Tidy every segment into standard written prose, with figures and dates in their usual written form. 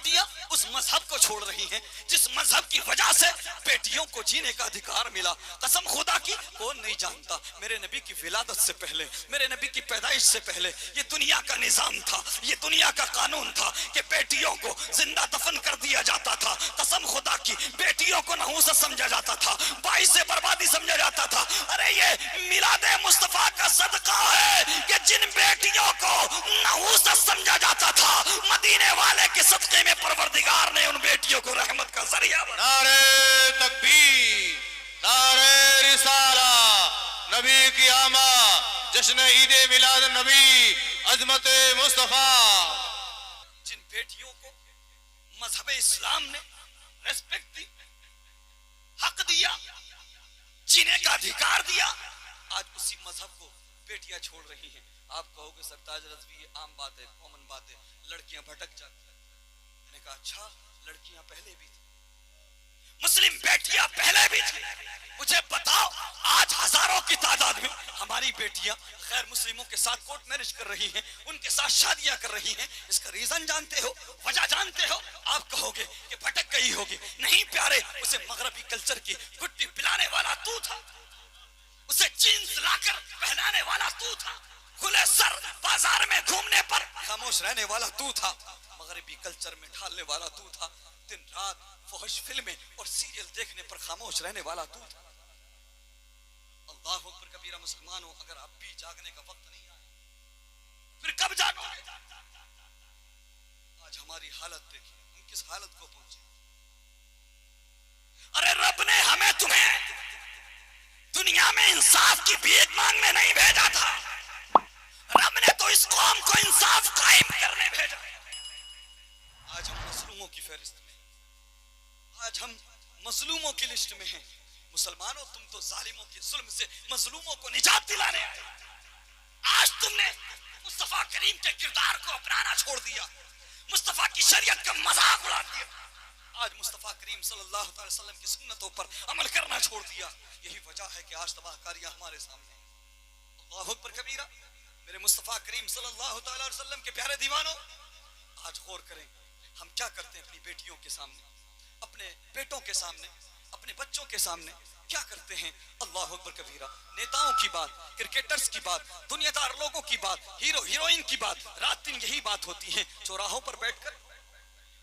بیٹیاں اس مذہب کو چھوڑ رہی ہیں جس مذہب کی وجہ سے بیٹیوں کو جینے کا ادھیکار ملا. قسم خدا کی کون نہیں جانتا میرے نبی کی ولادت سے پہلے, میرے نبی کی پیدائش سے پہلے یہ دنیا کا نظام تھا, یہ دنیا کا قانون تھا کہ بیٹیوں کو زندہ دفن کر دیا جاتا تھا. قسم خدا کی بیٹیوں کو نحوست سمجھا جاتا تھا, باعث بربادی سمجھا جاتا تھا. ارے یہ میلاد مصطفیٰ کا صدقہ ہے کہ جن بیٹیوں کو نحوست سمجھا جاتا تھا مدینے والے کے صدقے میں پروردگار نے ان بیٹیوں کو رحمت کا ذریعہ بنا. نعرہ تکبیر, نعرہ رسالہ, نبی کی آمد, جشن عید میلاد النبی, عظمت مصطفیٰ. جن بیٹیوں کو مذہب اسلام نے ریسپیکٹ دی, حق دیا, جینے کا ادھیکار دیا, آج اسی مذہب کو بیٹیاں چھوڑ رہی ہیں. آپ کہو گے سرتاج رضوی یہ عام بات ہے, کامن بات ہے, لڑکیاں بھٹک جاتی ہیں. میں نے کہا اچھا لڑکیاں پہلے بھی تھیں, مسلم بیٹیاں پہلے بھی تھیں. مجھے بتاؤ آج ہزاروں کی تعداد میں ہماری بیٹیاں غیر مسلموں کے ساتھ کورٹ میرج کر رہی ہیں, ان کے ساتھ شادیاں کر رہی ہیں. اس کا ریزن جانتے ہو, وجہ جانتے ہو؟ آپ کہو گے کہ بھٹک گئی ہوگی. نہیں پیارے, اسے مغربی کلچر کی گٹی پلانے والا تو تھا, اسے جینز لا کر پہنانے والا تو تھا, کھلے سر بازار میں گھومنے پر خاموش رہنے والا تو تھا, مغربی کلچر میں ڈھالنے والا تو تھا, دن رات فحش فلمیں اور سیریل دیکھنے پر خاموش رہنے والا تو تھا. اللہ اکبر کبیرہ. مسلمانوں اگر اب بھی جاگنے کا وقت نہیں آیا پھر کب جاگو گے؟ آج ہماری حالت دیکھیں, ہم کس حالت کو پہنچے. ارے رب نے ہمیں تمہیں دنیا میں انصاف کی بھیک مانگنے نہیں بھیجا تھا, رب نے تو اس قوم کو انصاف قائم کرنے بھیجا. آج ہم مظلوموں کی فہرست میں, آج ہم مظلوموں کی لسٹ میں ہیں. مسلمانوں تم تو ظالموں کے ظلم سے مظلوموں کو نجات دلانے آئے. آج تم نے مصطفیٰ کریم کے کردار کو اپنانا چھوڑ دیا, مصطفیٰ کی شریعت کا مذاق اڑا دیا. آج مصطفیٰ کریم صلی اللہ علیہ وسلم کی سنتوں پر عمل کرنا چھوڑ دیا. یہی وجہ ہے کہ آج تباہ کاریاں ہمارے سامنے. اللہ اکبر کبیرہ. میرے مصطفیٰ کریم صلی اللہ علیہ وسلم کے پیارے دیوانوں, آج غور کریں ہم کیا کرتے ہیں اپنی بیٹیوں کے سامنے, اپنے بیٹوں کے سامنے, اپنے بچوں کے سامنے کیا کرتے ہیں. اللہ اکبر کبیرہ. نیتاؤں کی بات, کرکٹرز کی بات, دنیا دار لوگوں کی بات, ہیرو ہیروئن کی بات, رات دن یہی بات ہوتی ہے. چوراہوں پر بیٹھ کر,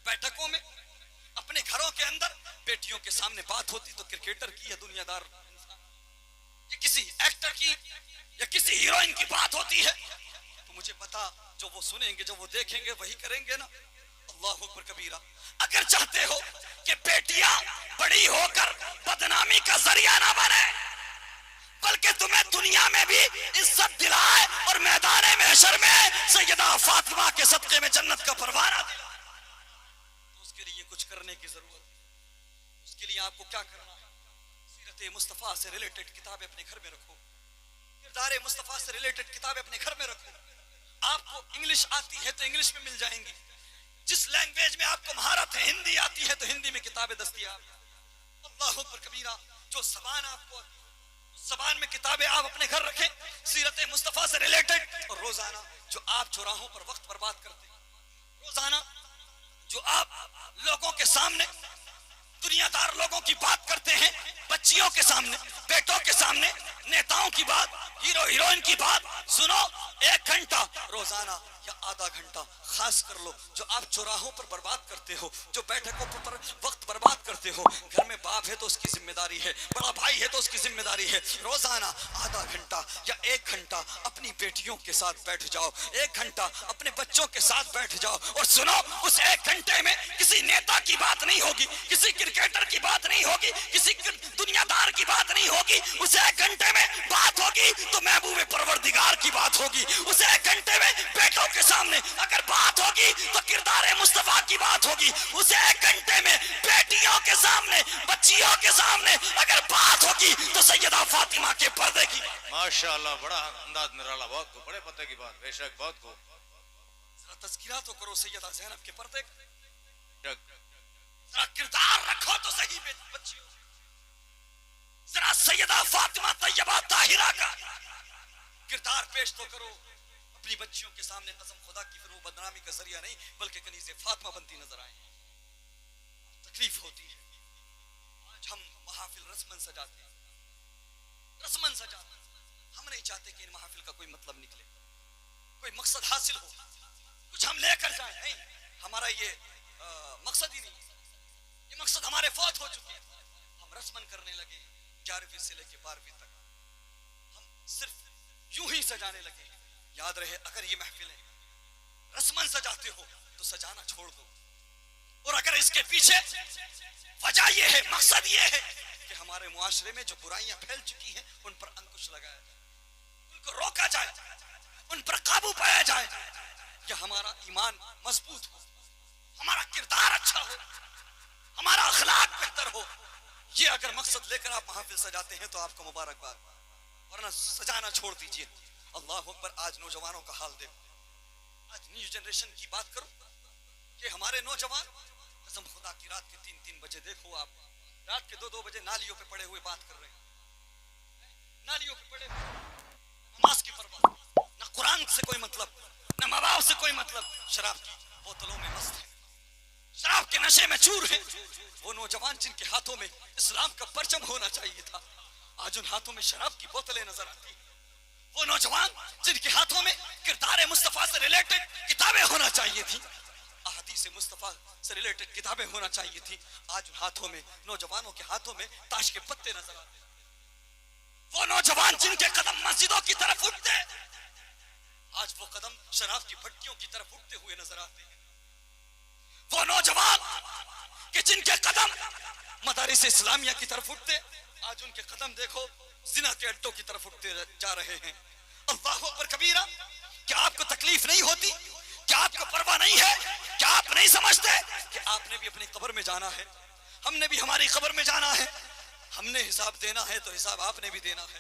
بیٹھکوں میں, اپنے گھروں کے اندر بیٹیوں کے سامنے بات ہوتی تو کرکٹر کی یا دنیا دار یا کسی ایکٹر کی یا کسی ہیروئن کی بات ہوتی ہے تو مجھے بتا جو وہ سنیں گے, جو وہ دیکھیں گے وہی کریں گے نا. اللہ اکبر کبیرہ. اگر چاہتے ہو کہ بیٹیاں بڑی ہو کر بدنامی کا ذریعہ نہ بنے بلکہ تمہیں دنیا میں بھی عزت دلائے اور میدان محشر میں سیدہ فاطمہ کے صدقے میں جنت کا پروانہ دلائے, تو اس کے لیے کچھ کرنے کی ضرورت ہے. اس کے لیے آپ کو کیا کرنا ہے؟ سیرت مصطفیٰ سے ریلیٹڈ کتابیں اپنے گھر میں رکھو, کردار مصطفیٰ سے ریلیٹڈ کتابیں اپنے گھر میں رکھو. آپ کو انگلش آتی ہے تو انگلش میں مل جائیں گی, جس لینگویج میں آپ کو مہارت ہے, ہندی آتی ہے تو ہندی میں کتابیں دستیاب. اللہ اکبر کبیرہ. جو زبان آپ کو, زبان میں کتابیں آپ اپنے گھر رکھیں سیرت مصطفیٰ سے ریلیٹڈ. اور روزانہ جو آپ چوراہوں پر وقت برباد کرتے ہیں, روزانہ جو آپ لوگوں کے سامنے, دنیا دار لوگوں کی بات کرتے ہیں, بچیوں کے سامنے, بیٹوں کے سامنے, نیتاؤں کی بات, ہیرو ہیروئن کی بات, سنو 1 گھنٹہ روزانہ یا آدھا گھنٹہ خاص کر لو. جو آپ چوراہوں پر برباد کرتے ہو, جو بیٹھکوں پر وقت برباد کرتے ہو, گھر میں باپ ہے تو اس کی ذمہ داری ہے, بڑا بھائی ہے تو اس کی ذمہ داری ہے. روزانہ آدھا گھنٹہ یا 1 گھنٹہ اپنی بیٹیوں کے ساتھ بیٹھ جاؤ, 1 گھنٹہ اپنے بچوں کے ساتھ بیٹھ جاؤ. اور سنو اس 1 گھنٹے میں کسی نیتا کی بات نہیں ہوگی, کسی کرکٹر کی بات نہیں ہوگی, کسی دنیا دار کی بات نہیں ہوگی. اس 1 گھنٹے میں بات ہوگی تو محبوب پروردگار کی بات ہوگی. اس 1 گھنٹے میں بیٹوں کے سامنے اگر بات ہوگی تو کردار مصطفیٰ کی بات ہوگی. اس 1 گھنٹے میں بیٹیوں کے سامنے, بچیوں کے سامنے اگر بات ہوگی تو سیدہ فاطمہ کے پردے کی. ماشاءاللہ, بڑا انداز نرالا, بہت کو بڑے پتہ کی بات, بے شک بہت کو. ذرا تذکرہ تو کرو سیدہ زینب کے پردے کا, ذرا کردار رکھو تو صحیح بچیوں, ذرا سیدہ فاطمہ طیبہ طاہرہ کا کردار پیش تو کرو اپنی بچیوں کے سامنے. قسم خدا کی پھر وہ بدنامی کا ذریعہ نہیں بلکہ کنیز فاطمہ بنتی نظر آئیں. تکلیف ہوتی ہے. آج ہم محافل رسمن سجاتے ہیں, رسمن سجاتے ہیں. ہم نہیں چاہتے کہ ان محافل کا کوئی مطلب نکلے, کوئی مقصد حاصل ہو, کچھ ہم لے کر جائیں. نہیں, ہمارا یہ مقصد ہی نہیں. یہ مقصد ہمارے فوت ہو چکے ہیں. ہم رسمن کرنے لگے 11ویں سے لے کے 12ویں تک. ہم صرف یوں ہی سجانے لگے. یاد رہے, اگر یہ محفلیں رسمن سجاتے ہو تو سجانا چھوڑ دو. اور اگر اس کے پیچھے وجہ یہ ہے, مقصد یہ ہے کہ ہمارے معاشرے میں جو برائیاں پھیل چکی ہیں ان پر انکش لگایا جائے, ان کو روکا جائے, ان پر قابو پایا جائے, یا ہمارا ایمان مضبوط ہو, ہمارا کردار اچھا ہو, ہمارا اخلاق بہتر ہو, یہ اگر مقصد لے کر آپ محافل سجاتے ہیں تو آپ کو مبارکباد, ورنہ سجانا چھوڑ دیجئے. اللہ اکبر. آج نوجوانوں کا حال دیکھو, آج نیو جنریشن کی بات کرو کہ ہمارے نوجوان قسم خدا کی رات کے 3-3 بجے دیکھو آپ, رات کے 2-2 بجے نالیوں پہ پڑے ہوئے بات کر رہے ہیں, نالیوں پہ پڑے ہوئے, نماز کی پرواہ, نہ قرآن سے کوئی مطلب, نہ ماں باپ سے کوئی مطلب, شراب کی بوتلوں میں مست ہے, شراب کے نشے میں چور ہے. وہ نوجوان جن کے ہاتھوں میں اسلام کا پرچم ہونا چاہیے تھا, آج ان ہاتھوں میں شراب کی بوتلیں نظر آتی ہیں. وہ نوجوان جن کے ہاتھوں میں کردار مصطفیٰ سے ریلیٹڈ کتابیں ہونا چاہیے تھی, احادیث مصطفیٰ سے ریلیٹڈ کتابیں ہونا چاہیے تھی, آج ان ہاتھوں میں, نوجوانوں کے ہاتھوں میں تاش کے پتے نظر آتے ہیں. وہ نوجوان جن کے قدم مسجدوں کی طرف اٹھتے, آج وہ قدم شراب کی بھٹیوں کی طرف اٹھتے ہوئے نظر آتے ہیں. وہ نوجوان کہ جن کے قدم مدارس اسلامیہ کی طرف اٹھتے, آج ان کے قدم دیکھو زنا کے اڈوں کی طرف اٹھتے جا رہے ہیں. اللہ اکبر کبیرہ. کیا آپ کو تکلیف نہیں ہوتی؟ کیا آپ کو پرواہ نہیں ہے؟ کیا آپ نہیں سمجھتے کہ آپ نے بھی اپنی قبر میں جانا ہے, ہم نے بھی ہماری قبر میں جانا ہے, ہم نے حساب دینا ہے تو حساب آپ نے بھی دینا ہے.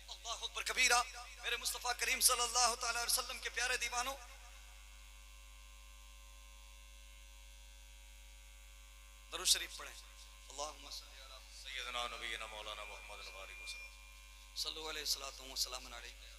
اللہ اکبر کبیرہ. میرے مصطفیٰ کریم صلی اللہ تعالی علیہ وسلم کے پیارے دیوانوں, درود شریف پڑھیں. اللہم صلی علی سیدنا نبینا مولانا محمد وآلہ وسلم. صلو علیہ الصلوۃ والسلام علیہ.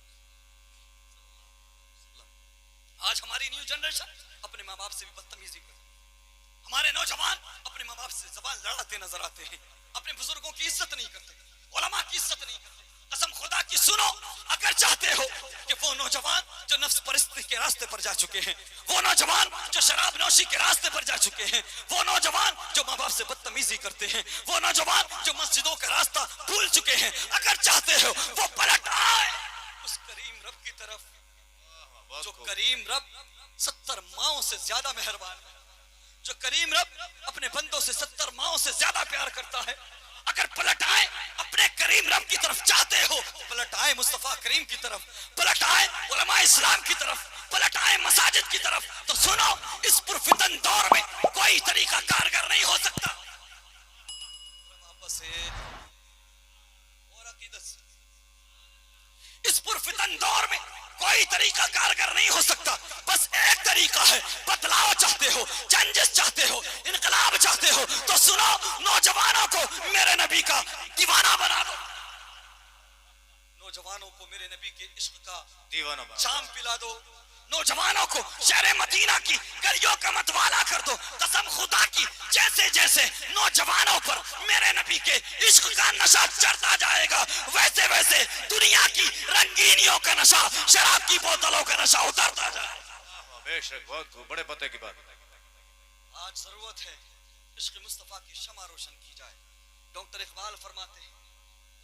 آج ہماری نیو جنریشن اپنے ماں باپ سے بھی بدتمیزی کرتی ہے. ہمارے نوجوان اپنے ماں باپ سے زبان لڑاتے نظر آتے ہیں, اپنے بزرگوں کی عزت نہیں کرتے, علماء کی عزت نہیں کرتے. قسم خدا کی سنو, اگر چاہتے ہو کہ وہ نوجوان جو نفس پرستی کے راستے پر جا چکے ہیں, وہ نوجوان جو شراب نوشی کے راستے پر جا چکے ہیں, وہ نوجوان جو ماں باپ سے بدتمیزی کرتے ہیں, وہ نوجوان جو مسجدوں کا راستہ بھول چکے ہیں, اگر چاہتے ہو وہ پلٹ آئے اس کریم رب کی طرف, جو کریم رب 70 ماؤں سے زیادہ مہربان ہے, جو کریم رب اپنے بندوں سے 70 ماؤں سے زیادہ پیار کرتا ہے. اگر پلٹ آئے اپنے کریم رب کی طرف چاہتے ہو, پلٹ آئے مصطفیٰ کریم کی طرف, پلٹ آئے علماء اسلام کی طرف, پلٹ آئے مساجد کی طرف, تو سنو اس پرفتن دور میں کوئی طریقہ کارگر نہیں ہو سکتا. اس پرفتن دور میں کوئی طریقہ کارگر نہیں ہو سکتا. بس ایک طریقہ ہے, بدلاؤ چاہتے ہو, چینجز چاہتے ہو, انقلاب چاہتے ہو, تو سنو نوجوانوں کو میرے نبی کا دیوانہ بنا دو, نوجوانوں کو میرے نبی کے عشق کا دیوانہ بنا شام پلا دو, نوجوانوں کو شہر مدینہ کی گلیوں کا متوالا کر دو. قسم خدا کی جیسے جیسے نوجوانوں پر میرے نبی کے عشق کا نشہ چڑھتا جائے گا, ویسے ویسے دنیا کی رنگینیوں کا نشہ, شراب کی بوتلوں کا نشہ اترتا جائے گا. بے شک بہت خوب, بڑے پتے کی بات. آج ضرورت ہے عشق مصطفیٰ کی شمع روشن کی جائے. ڈاکٹر اقبال فرماتے ہیں,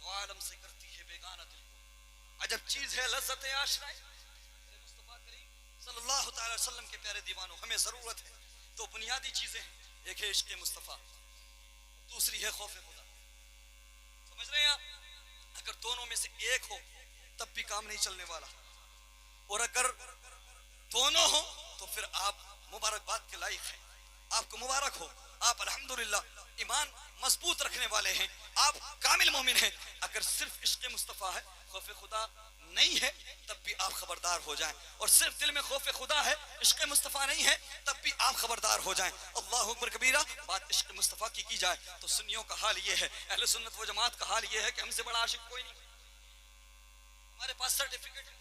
وہ عالم سے کرتی ہے بیگانہ دل کو, عجب چیز ہے لذت آشنائی. مصطفیٰ کریم صلی اللہ تعالی وسلم کے پیارے دیوانوں, ہمیں ضرورت ہے دو بنیادی چیزیں ہیں, ایک ہے عشق مصطفیٰ, دوسری ہے خوف خدا. سمجھ رہے ہیں آپ؟ اگر دونوں میں سے ایک ہو تب بھی کام نہیں چلنے والا, اور اگر دونوں ہو تو پھر آپ مبارکباد کے لائق ہیں, آپ کو مبارک ہو, آپ الحمدللہ ایمان مضبوط رکھنے والے ہیں, آپ کامل مومن ہیں. اگر صرف عشق مصطفیٰ ہے, خوف خدا نہیں ہے, تب بھی آپ خبردار ہو جائیں, اور صرف دل میں خوف خدا ہے, عشق مصطفیٰ نہیں ہے, تب بھی آپ خبردار ہو جائیں. اللہ اکبر کبیرہ. بات عشق مصطفیٰ کی جائے تو سنیوں کا حال یہ ہے, اہل سنت و جماعت کا حال یہ ہے کہ ہم سے بڑا عاشق کوئی نہیں. ہمارے پاس سرٹیفکیٹ ہے,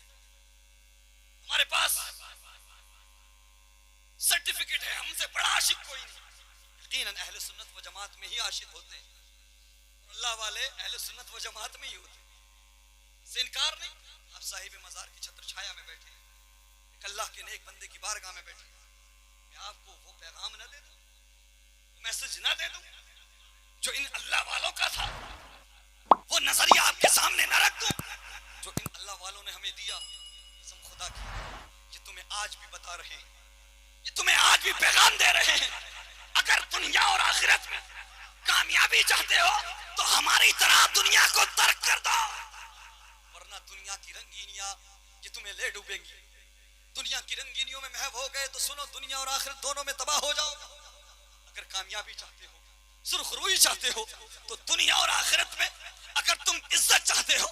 ہمارے پاس سرٹیفکیٹ ہے, ہم سے بڑا عاشق کوئی نہیں. یقیناً اہل سنت و جماعت میں ہی عاشق ہوتے ہیں اور اللہ والے اہل سنت و جماعت میں ہی ہوتے ہیں، اس سے انکار نہیں۔ آپ صاحب مزار کی چھتر چھایا میں بیٹھے ہیں، ایک اللہ کے نیک بندے کی بارگاہ میں بیٹھے ہیں، میں آپ کو وہ پیغام نہ دے دوں، میسج نہ دے دوں جو ان اللہ والوں کا تھا، وہ نظریہ آپ کے سامنے نہ رکھ دوں جو ان اللہ والوں نے ہمیں دیا۔ قسم خدا کی یہ تمہیں آج بھی بتا رہے ہیں، یہ تمہیں آج بھی پیغام دے رہے ہیں، اگر دنیا اور آخرت میں کامیابی چاہتے ہو تو ہماری طرح دنیا کو ترک کر دو، ورنہ دنیا کی رنگینیاں یہ تمہیں لے ڈوبیں گی۔ دنیا کی رنگینیوں میں محو ہو گئے تو سنو دنیا اور آخرت دونوں میں تباہ ہو جاؤ۔ اگر کامیابی چاہتے ہو، سرخ روئی چاہتے ہو تو دنیا اور آخرت میں اگر تم عزت چاہتے ہو،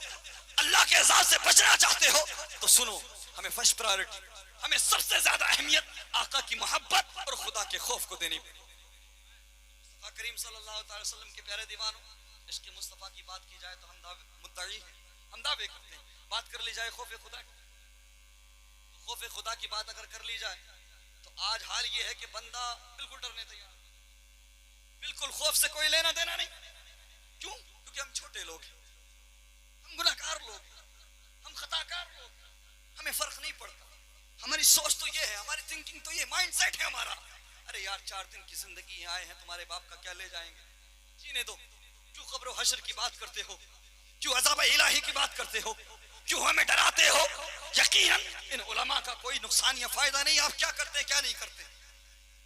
اللہ کے عذاب سے بچنا چاہتے ہو تو سنو، ہمیں فرسٹ پرائیورٹی، ہمیں سب سے زیادہ اہمیت آقا کی محبت اور خدا کے خوف کو دینی پڑے۔ مصطفیٰ کریم صلی اللہ تعالی وسلم کے پیارے دیوانوں، عشق مصطفیٰ کی بات کی جائے تو ہم مدعی ہیں، ہم دعوے کرتے ہیں، بات کر لی جائے خوف خدا کی، خوف خدا کی بات اگر کر لی جائے تو آج حال یہ ہے کہ بندہ بالکل ڈرنے تیار، بالکل خوف سے کوئی لینا دینا نہیں۔ کیوں؟ کیونکہ ہم چھوٹے لوگ ہیں، ہم گناہ گار لوگ ہیں، ہم خطا کار لوگ ہیں، ہمیں فرق نہیں پڑتا۔ ہماری سوچ تو یہ ہے، ہماری تھنکنگ تو یہ مائنڈ سیٹ ہے ہمارا، ارے یار 4 دن کی زندگی آئے ہیں، تمہارے باپ کا کیا لے جائیں گے، جینے دو۔ کیوں قبر و حشر کی بات کرتے ہو؟ کیوں عذاب الہی کی بات کرتے ہو؟ کیوں ہمیں ڈراتے ہو؟ یقیناً ان علماء کا کوئی نقصان یا فائدہ نہیں، آپ کیا کرتے ہیں کیا نہیں کرتے۔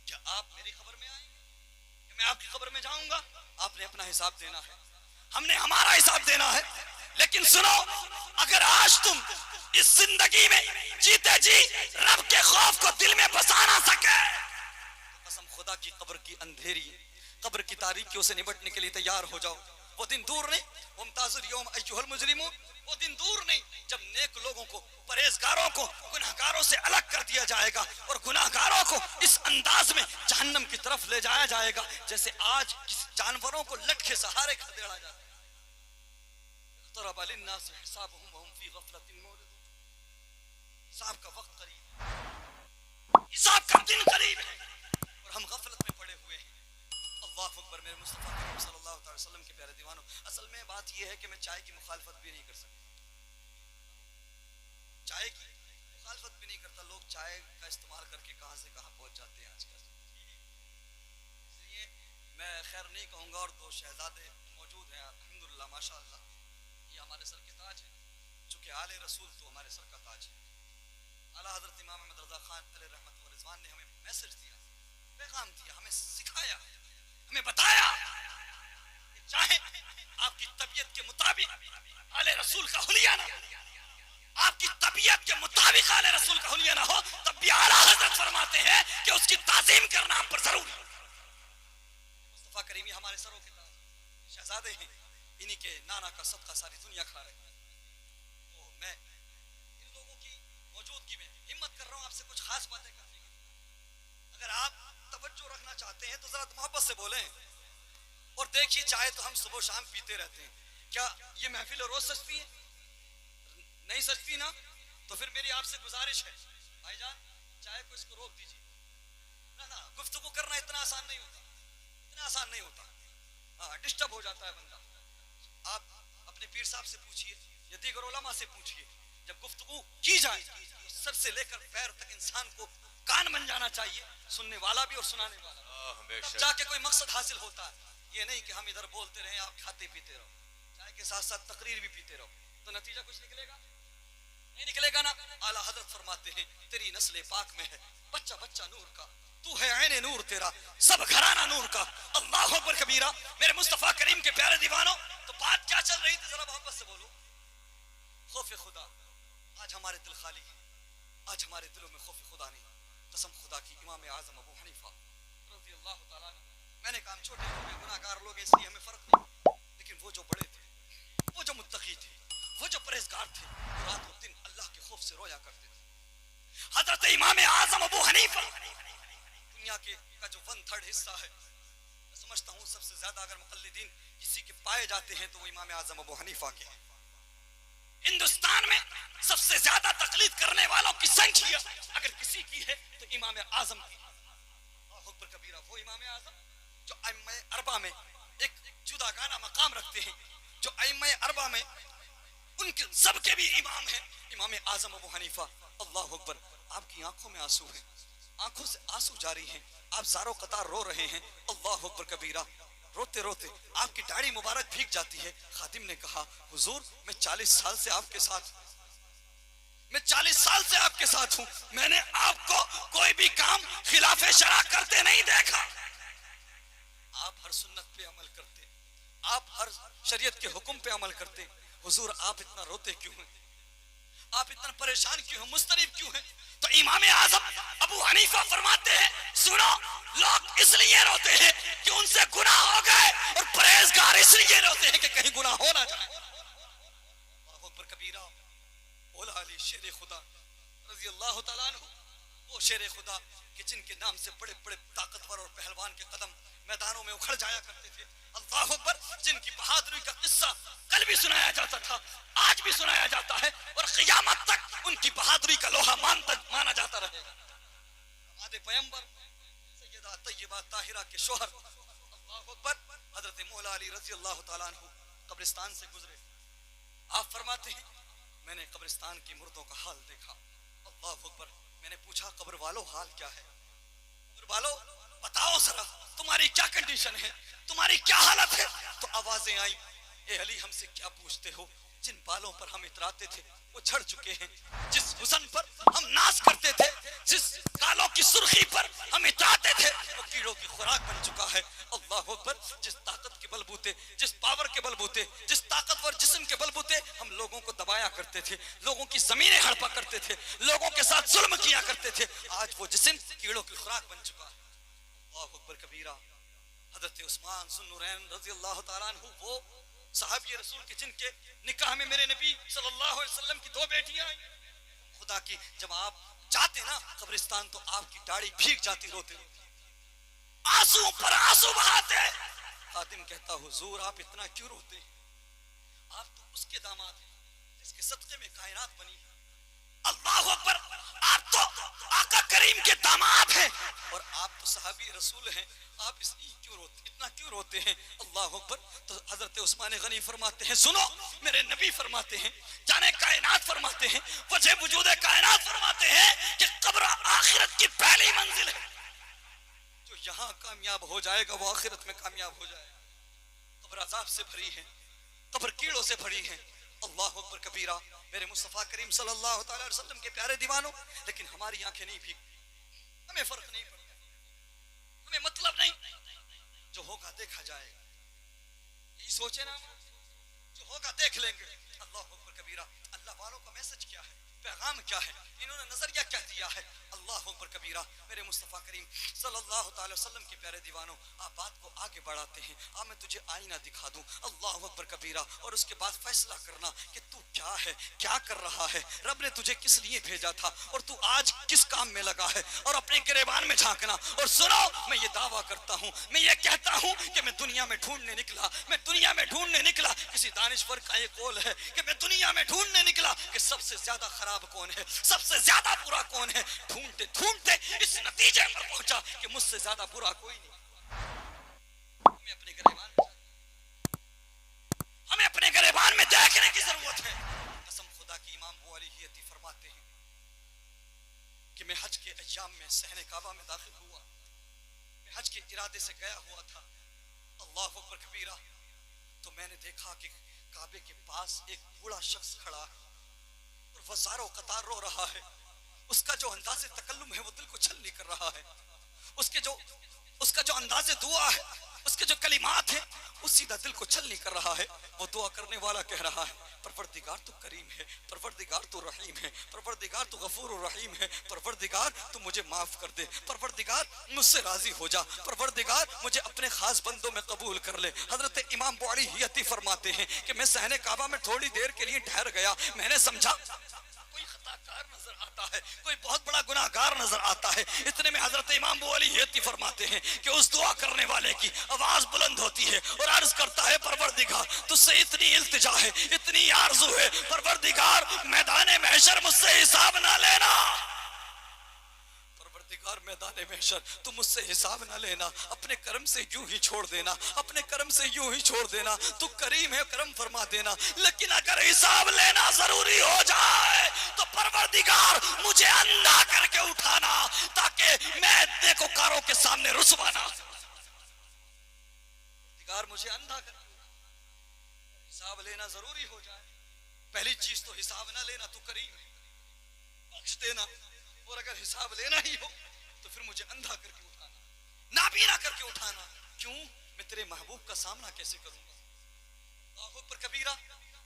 کیا آپ میری خبر میں آئیں گے کہ میں آپ کی خبر میں جاؤں گا؟ آپ نے اپنا حساب دینا ہے، ہم نے ہمارا حساب دینا ہے۔ لیکن سنو، اگر آج تم اس زندگی میں جیتے جی رب کے خوف کو دل میں بسا نہ سکے تو قسم خدا کی قبر کی اندھیری، قبر کی تاریکیوں سے نمٹنے کے لیے تیار ہو جاؤ۔ وہ دن دور نہیں، ممتاز اليوم ایھا المجرمون، وہ دن دور نہیں جب نیک لوگوں کو، پرہیزگاروں کو گناہگاروں سے الگ کر دیا جائے گا اور گناہگاروں کو اس انداز میں جہنم کی طرف لے جایا جائے گا جیسے آج کسی جانوروں کو لٹ کے سہارے کھدیڑا جاتا ہے۔ اقترب للناس حسابهم وهم في غفلة معرضون، حساب کا وقت قریب ہے، حساب کا دن قریب ہے اور ہم غفلت میں پڑے ہوئے ہیں۔ اللہ اکبر۔ میرے مصطفیٰ کریم صلی اللہ تعالی وسلم کے پیارے دیوانوں، اصل میں بات یہ ہے کہ میں چائے کی مخالفت بھی نہیں کر سکتا، چائے کی مخالفت بھی نہیں کرتا۔ لوگ چائے کا استعمال کر کے کہاں سے کہاں پہنچ جاتے ہیں آج کل، اس لیے میں خیر نہیں کہوں گا۔ اور 2 شہزادے موجود ہیں الحمدللہ ماشاءاللہ، یہ ہمارے سر کے تاج ہیں، چونکہ آل رسول تو ہمارے سر کا تاج ہے۔ اعلیٰ حضرت امام احمد رضا خان علیہ رحمت و رضوان نے ہمیں میسج دیا، پیغام دیا، ہمیں سکھایا، ہمیں بتایا کہ چاہے آپ کی طبیعت کے مطابق آل رسول کا حلیہ نہ، آپ کی طبیعت کے مطابق آل رسول کا حلیہ نہ ہو، تب بھی اعلیٰ حضرت فرماتے ہیں کہ اس کی تعظیم کرنا آپ پر ضروری ہے۔ مصطفیٰ کریمی ہمارے سروں کے تاج، شہزادے ہیں، انہی کے نانا کا صدقہ ساری دنیا کھا رہے ہیں۔ تو میں ان لوگوں کی موجودگی میں ہمت کر رہا ہوں آپ سے کچھ خاص باتیں کرنے کی۔ اگر آپ توجہ رکھنا چاہتے ہیں تو ذرا محبت سے بولیں اور دیکھیے، چائے تو ہم صبح و شام پیتے رہتے ہیں، کیا یہ محفل روز سجتی ہے؟ نہیں سجتی نا؟ تو پھر میری آپ سے گزارش ہے بھائی جان، چائے کو اس کو روک دیجیے۔ نہ گفتگو کرنا اتنا آسان نہیں ہوتا، اتنا آسان نہیں ہوتا، ہاں ڈسٹرب ہو جاتا ہے بندہ۔ آپ اپنے پیر صاحب سے پوچھئے یا دیگر علماء سے پوچھئے، جب گفتگو کی جائے سر سے لے کر پیر تک انسان کو کان بن جانا چاہیے، سننے والا بھی اور سنانے والا بھی، تب جا کے کوئی مقصد حاصل ہوتا ہے۔ یہ نہیں کہ ہم ادھر بولتے رہیں، آپ کھاتے پیتے رہو، چائے کے ساتھ ساتھ تقریر بھی پیتے رہو، تو نتیجہ کچھ نکلے گا نہیں، نکلے گا نا۔ اعلیٰ حضرت فرماتے ہیں تیری نسل پاک میں ہے بچہ بچہ نور کا، تو ہے عین نور تیرا، سب گھرانہ نور کا۔ اللہ اکبر کبیرہ۔ میرے مصطفیٰ کریم کے پیارے دیوانوں، تو بات کیا چل رہی تھی ذرا محبت سے بولو۔ خوف خدا۔ آج ہمارے دل خالی ہیں، آج ہمارے دلوں میں خوف خدا نہیں۔ قسم خدا کی، امام اعظم ابو حنیفہ رضی اللہ تعالیٰ عنہ، میں نے کہا ہم چھوٹے لوگ ہیں، گناہ گار لوگ ہیں، اس لیے ہمیں فرق نہیں، لیکن وہ جو بڑے تھے، وہ جو متقی تھے، وہ جو پرہیزگار تھے، رات و دن اللہ کے خوف سے رویا کرتے تھے۔ حضرت امام اعظم ابو حنیفہ دنیا کا جو 1/3 حصہ ہے، میں سمجھتا ہوں سب سے زیادہ اگر مقلدین کسی کے پائے جاتے ہیں تو وہ امام اعظم ابو حنیفہ کے ہیں۔ ہندوستان میں سب سے زیادہ تقلید کرنے والوں کی سنکھیا اگر کسی کی ہے تو امام اعظم کی۔ اللہ اکبر کبیرہ۔ وہ امام اعظم جو ائمہ اربعہ میں ایک جداگانہ مقام رکھتے ہیں، جو ائمہ اربعہ میں ان کے سب کے بھی امام ہیں، امام اعظم ابو حنیفہ، اللہ اکبر، آپ کی آنکھوں میں آنسو ہیں، آنکھوں سے آنسو جاری ہیں، آپ زارو قطار رو رہے ہیں، اللہ اکبر کبیرہ، روتے روتے آپ کی داڑھی مبارک بھیگ جاتی ہے۔ خادم نے کہا حضور میں 40 سال سے آپ کے ساتھ ہوں، میں نے آپ کو کوئی بھی کام خلاف شرع کرتے نہیں دیکھا، آپ ہر سنت پہ عمل کرتے، آپ ہر شریعت کے حکم پہ عمل کرتے، حضور آپ اتنا روتے کیوں ہیں، آپ اتنا پریشان کیوں ہیں، مضطرب کیوں ہیں؟ تو امام اعظم ابو حنیفہ فرماتے ہیں سنو، لوگ اس لیے روتے ہیں کہ ان سے گناہ ہو گئے، اور پرہیزگار اس لیے روتے ہیں کہ کہیں گناہ ہو نہ جائے۔ اللہ اکبر کبیرہ، مولا علی شیر خدا رضی اللہ تعالیٰ عنہ، وہ شیر خدا کہ جن کے نام سے بڑے بڑے طاقتور اور پہلوان کے قدم میدانوں میں اکھڑ جایا کرتے تھے، اللہ اکبر، جن کی بہادری کا قصہ کل بھی سنایا جاتا تھا، آج بھی سنایا جاتا ہے، اور قیامت تک ان کی بہادری کا لوہا مانا جاتا رہے گا۔ ہمارے پیغمبر سیدہ طیبہ طاہرہ کے شوہر اللہ اکبر حضرت مولا علی رضی اللہ تعالیٰ عنہ قبرستان سے گزرے، آپ فرماتے ہیں میں نے قبرستان کی مردوں کا حال دیکھا، اللہ اکبر، میں نے پوچھا قبر والو حال کیا ہے، قبر والو بتاؤ ذرا تمہاری کیا کنڈیشن ہے، تمہاری کیا حالت ہے؟ تو آوازیں آئیں، اے علی ہم سے کیا پوچھتے ہو، جن بالوں پر ہم اتراتے تھے وہ جھڑ چکے ہیں، جس حسن پر ہم ناز کرتے تھے، جس بالوں کی سرخی پر ہم اتراتے تھے وہ کیڑوں کی خوراک بن چکا ہے۔ اللہ اکبر، جس طاقت کے بلبوتے، جس پاور کے بلبوتے، جس طاقتور جسم کے بلبوتے ہم لوگوں کو دبایا کرتے تھے، لوگوں کی زمینیں ہڑپا کرتے تھے، لوگوں کے ساتھ ظلم کیا کرتے تھے، آج وہ جسم کیڑوں کی خوراک بن چکا ہے۔ اللہ اکبر کبیرہ، حضرت عثمان ذو النورین رضی اللہ تعالیٰ عنہ، وہ صحابی رسول کے جن کے نکاح میں میرے نبی صلی اللہ علیہ وسلم کی 2 بیٹیاں آئیں، خدا کی جب آپ جاتے نا قبرستان تو آپ کی داڑھی بھیگ جاتی روتے روتے، آنسو پر آنسو بہاتے۔ خادم کہتا حضور آپ اتنا کیوں روتے ہیں، آپ تو اس کے داماد ہیں جس کے صدقے میں کائنات بنی ہے۔ اللہ اکبر، آپ تو آقا کریم کے داماد ہیں اور آپ تو صحابی رسول ہیں، آپ اس لیے اتنا کیوں روتے ہیں؟ اللہ اکبر۔ تو حضرت عثمان غنی فرماتے ہیں سنو، میرے نبی فرماتے ہیں، جانے کائنات فرماتے ہیں، وجہ وجود کائنات فرماتے ہیں کہ قبر آخرت کی پہلی منزل ہے، جو یہاں کامیاب ہو جائے گا وہ آخرت میں کامیاب ہو جائے گا۔ قبر عذاب سے بھری ہے، قبر کیڑوں سے بھری ہے، اللہ اکبر کبیرہ۔ میرے مصطفیٰ کریم صلی اللہ تعالی علیہ وسلم کے پیارے دیوانوں، لیکن ہماری آنکھیں نہیں بھیگتی، ہمیں فرق نہیں پڑتا، ہمیں مطلب نہیں، جو ہوگا دیکھا جائے گا، یہی سوچے نا، جو ہوگا دیکھ لیں گے۔ اللہ اکبر کبیرہ، اللہ والوں کا میسج کیا ہے، پیغام کیا ہے، انہوں نے نظریہ کیا دیا ہے؟ اللہ اکبر کبیرہ۔ میرے مصطفیٰ کریم صلی اللہ تعالی وسلم کے پیارے دیوانوں، آپ بات کو آگے بڑھاتے ہیں، میں تجھے آئینہ دکھا دوں، اللہ اکبر کبیرہ، اور اس کے بعد فیصلہ کرنا کہ تو کیا ہے، کیا کر رہا ہے، رب نے تجھے کس لیے بھیجا تھا اور تو آج کس کام میں لگا ہے، اور اپنے گریبان میں جھانکنا۔ اور سنو، میں یہ دعویٰ کرتا ہوں، میں یہ کہتا ہوں کہ میں دنیا میں ڈھونڈنے نکلا، کسی دانشور کا یہ قول ہے کہ میں دنیا میں ڈھونڈنے نکلا کہ سب سے زیادہ خراب کون ہے، سب سے زیادہ برا کون ہے، ڈھونڈتے ڈھونڈتے اس نتیجے پر پہنچا کہ مجھ سے زیادہ برا کوئی نہیں۔ ہمیں اپنے گریبان میں دیکھنے کی ضرورت ہے۔ قسم خدا کی، امام ابو علی حیتی فرماتے ہیں کہ میں حج کے ایام میں صحن کعبہ میں داخل ہوا، میں حج کے ارادے سے گیا ہوا تھا، اللہ اکبر کبیرہ، تو میں نے دیکھا کہ کعبے کے پاس ایک بوڑھا شخص کھڑا ہے اور وہ زاروں قطار رو رہا ہے، اس کا جو انداز تکلم ہے وہ دل کو چھلنی کر رہا ہے، اس کا جو انداز دعا ہے، اس کے جو کلمات ہیں وہ سیدھا دل کو چھلنی کر رہا ہے۔ وہ دعا کرنے والا کہہ رہا ہے پروردگار تو کریم ہے، پروردگار تو رحیم ہے، پروردگار تو غفور الرحیم ہے، پروردگار تو مجھے معاف کر دے، پروردگار مجھ سے راضی ہو جا، پروردگار مجھے اپنے خاص بندوں میں قبول کر لے۔ حضرت امام ابو علی حیتی فرماتے ہیں کہ میں صحن کعبہ میں تھوڑی دیر کے لیے ٹھہر گیا، میں نے سمجھا کوئی خطا کار نظر آتا ہے، کوئی بہت بڑا گناہ گار نظر آتا ہے۔ اتنے میں حضرت امام ابو علی حیتی فرماتے ہیں کہ اس دعا کرنے والے کی آواز بلند ہوتی ہے اور عرض کرتا ہے پروردگار تجھ سے اتنی التجا ہے، اتنی آرزو ہے، پروردگار میدان محشر مجھ سے حساب نہ لینا، پروردگار مادان محشر تم مجھ سے حساب نہ لینا، اپنے کرم سے یوں ہی چھوڑ دینا، اپنے کرم سے یوں ہی چھوڑ دینا، تو کریم ہے کرم فرما دینا، لیکن اگر حساب لینا ضروری ہو جائے تو پروردگار مجھے اندھا کر کے اٹھانا تاکہ میں نیکوکاروں کے سامنے رسوا نہ، پروردگار مجھے اندھا کر کے حساب لینا ضروری ہو جائے، پہلی چیز تو حساب نہ لینا، تو کریم ہے بخش دینا، اور اگر حساب لینا ہی ہو تو پھر مجھے اندھا کر کے اٹھانا، نابینا کر کے اٹھانا، کیوں؟ میں تیرے محبوب کا سامنا کیسے کروں گا؟ اللہ اکبر کبیرہ۔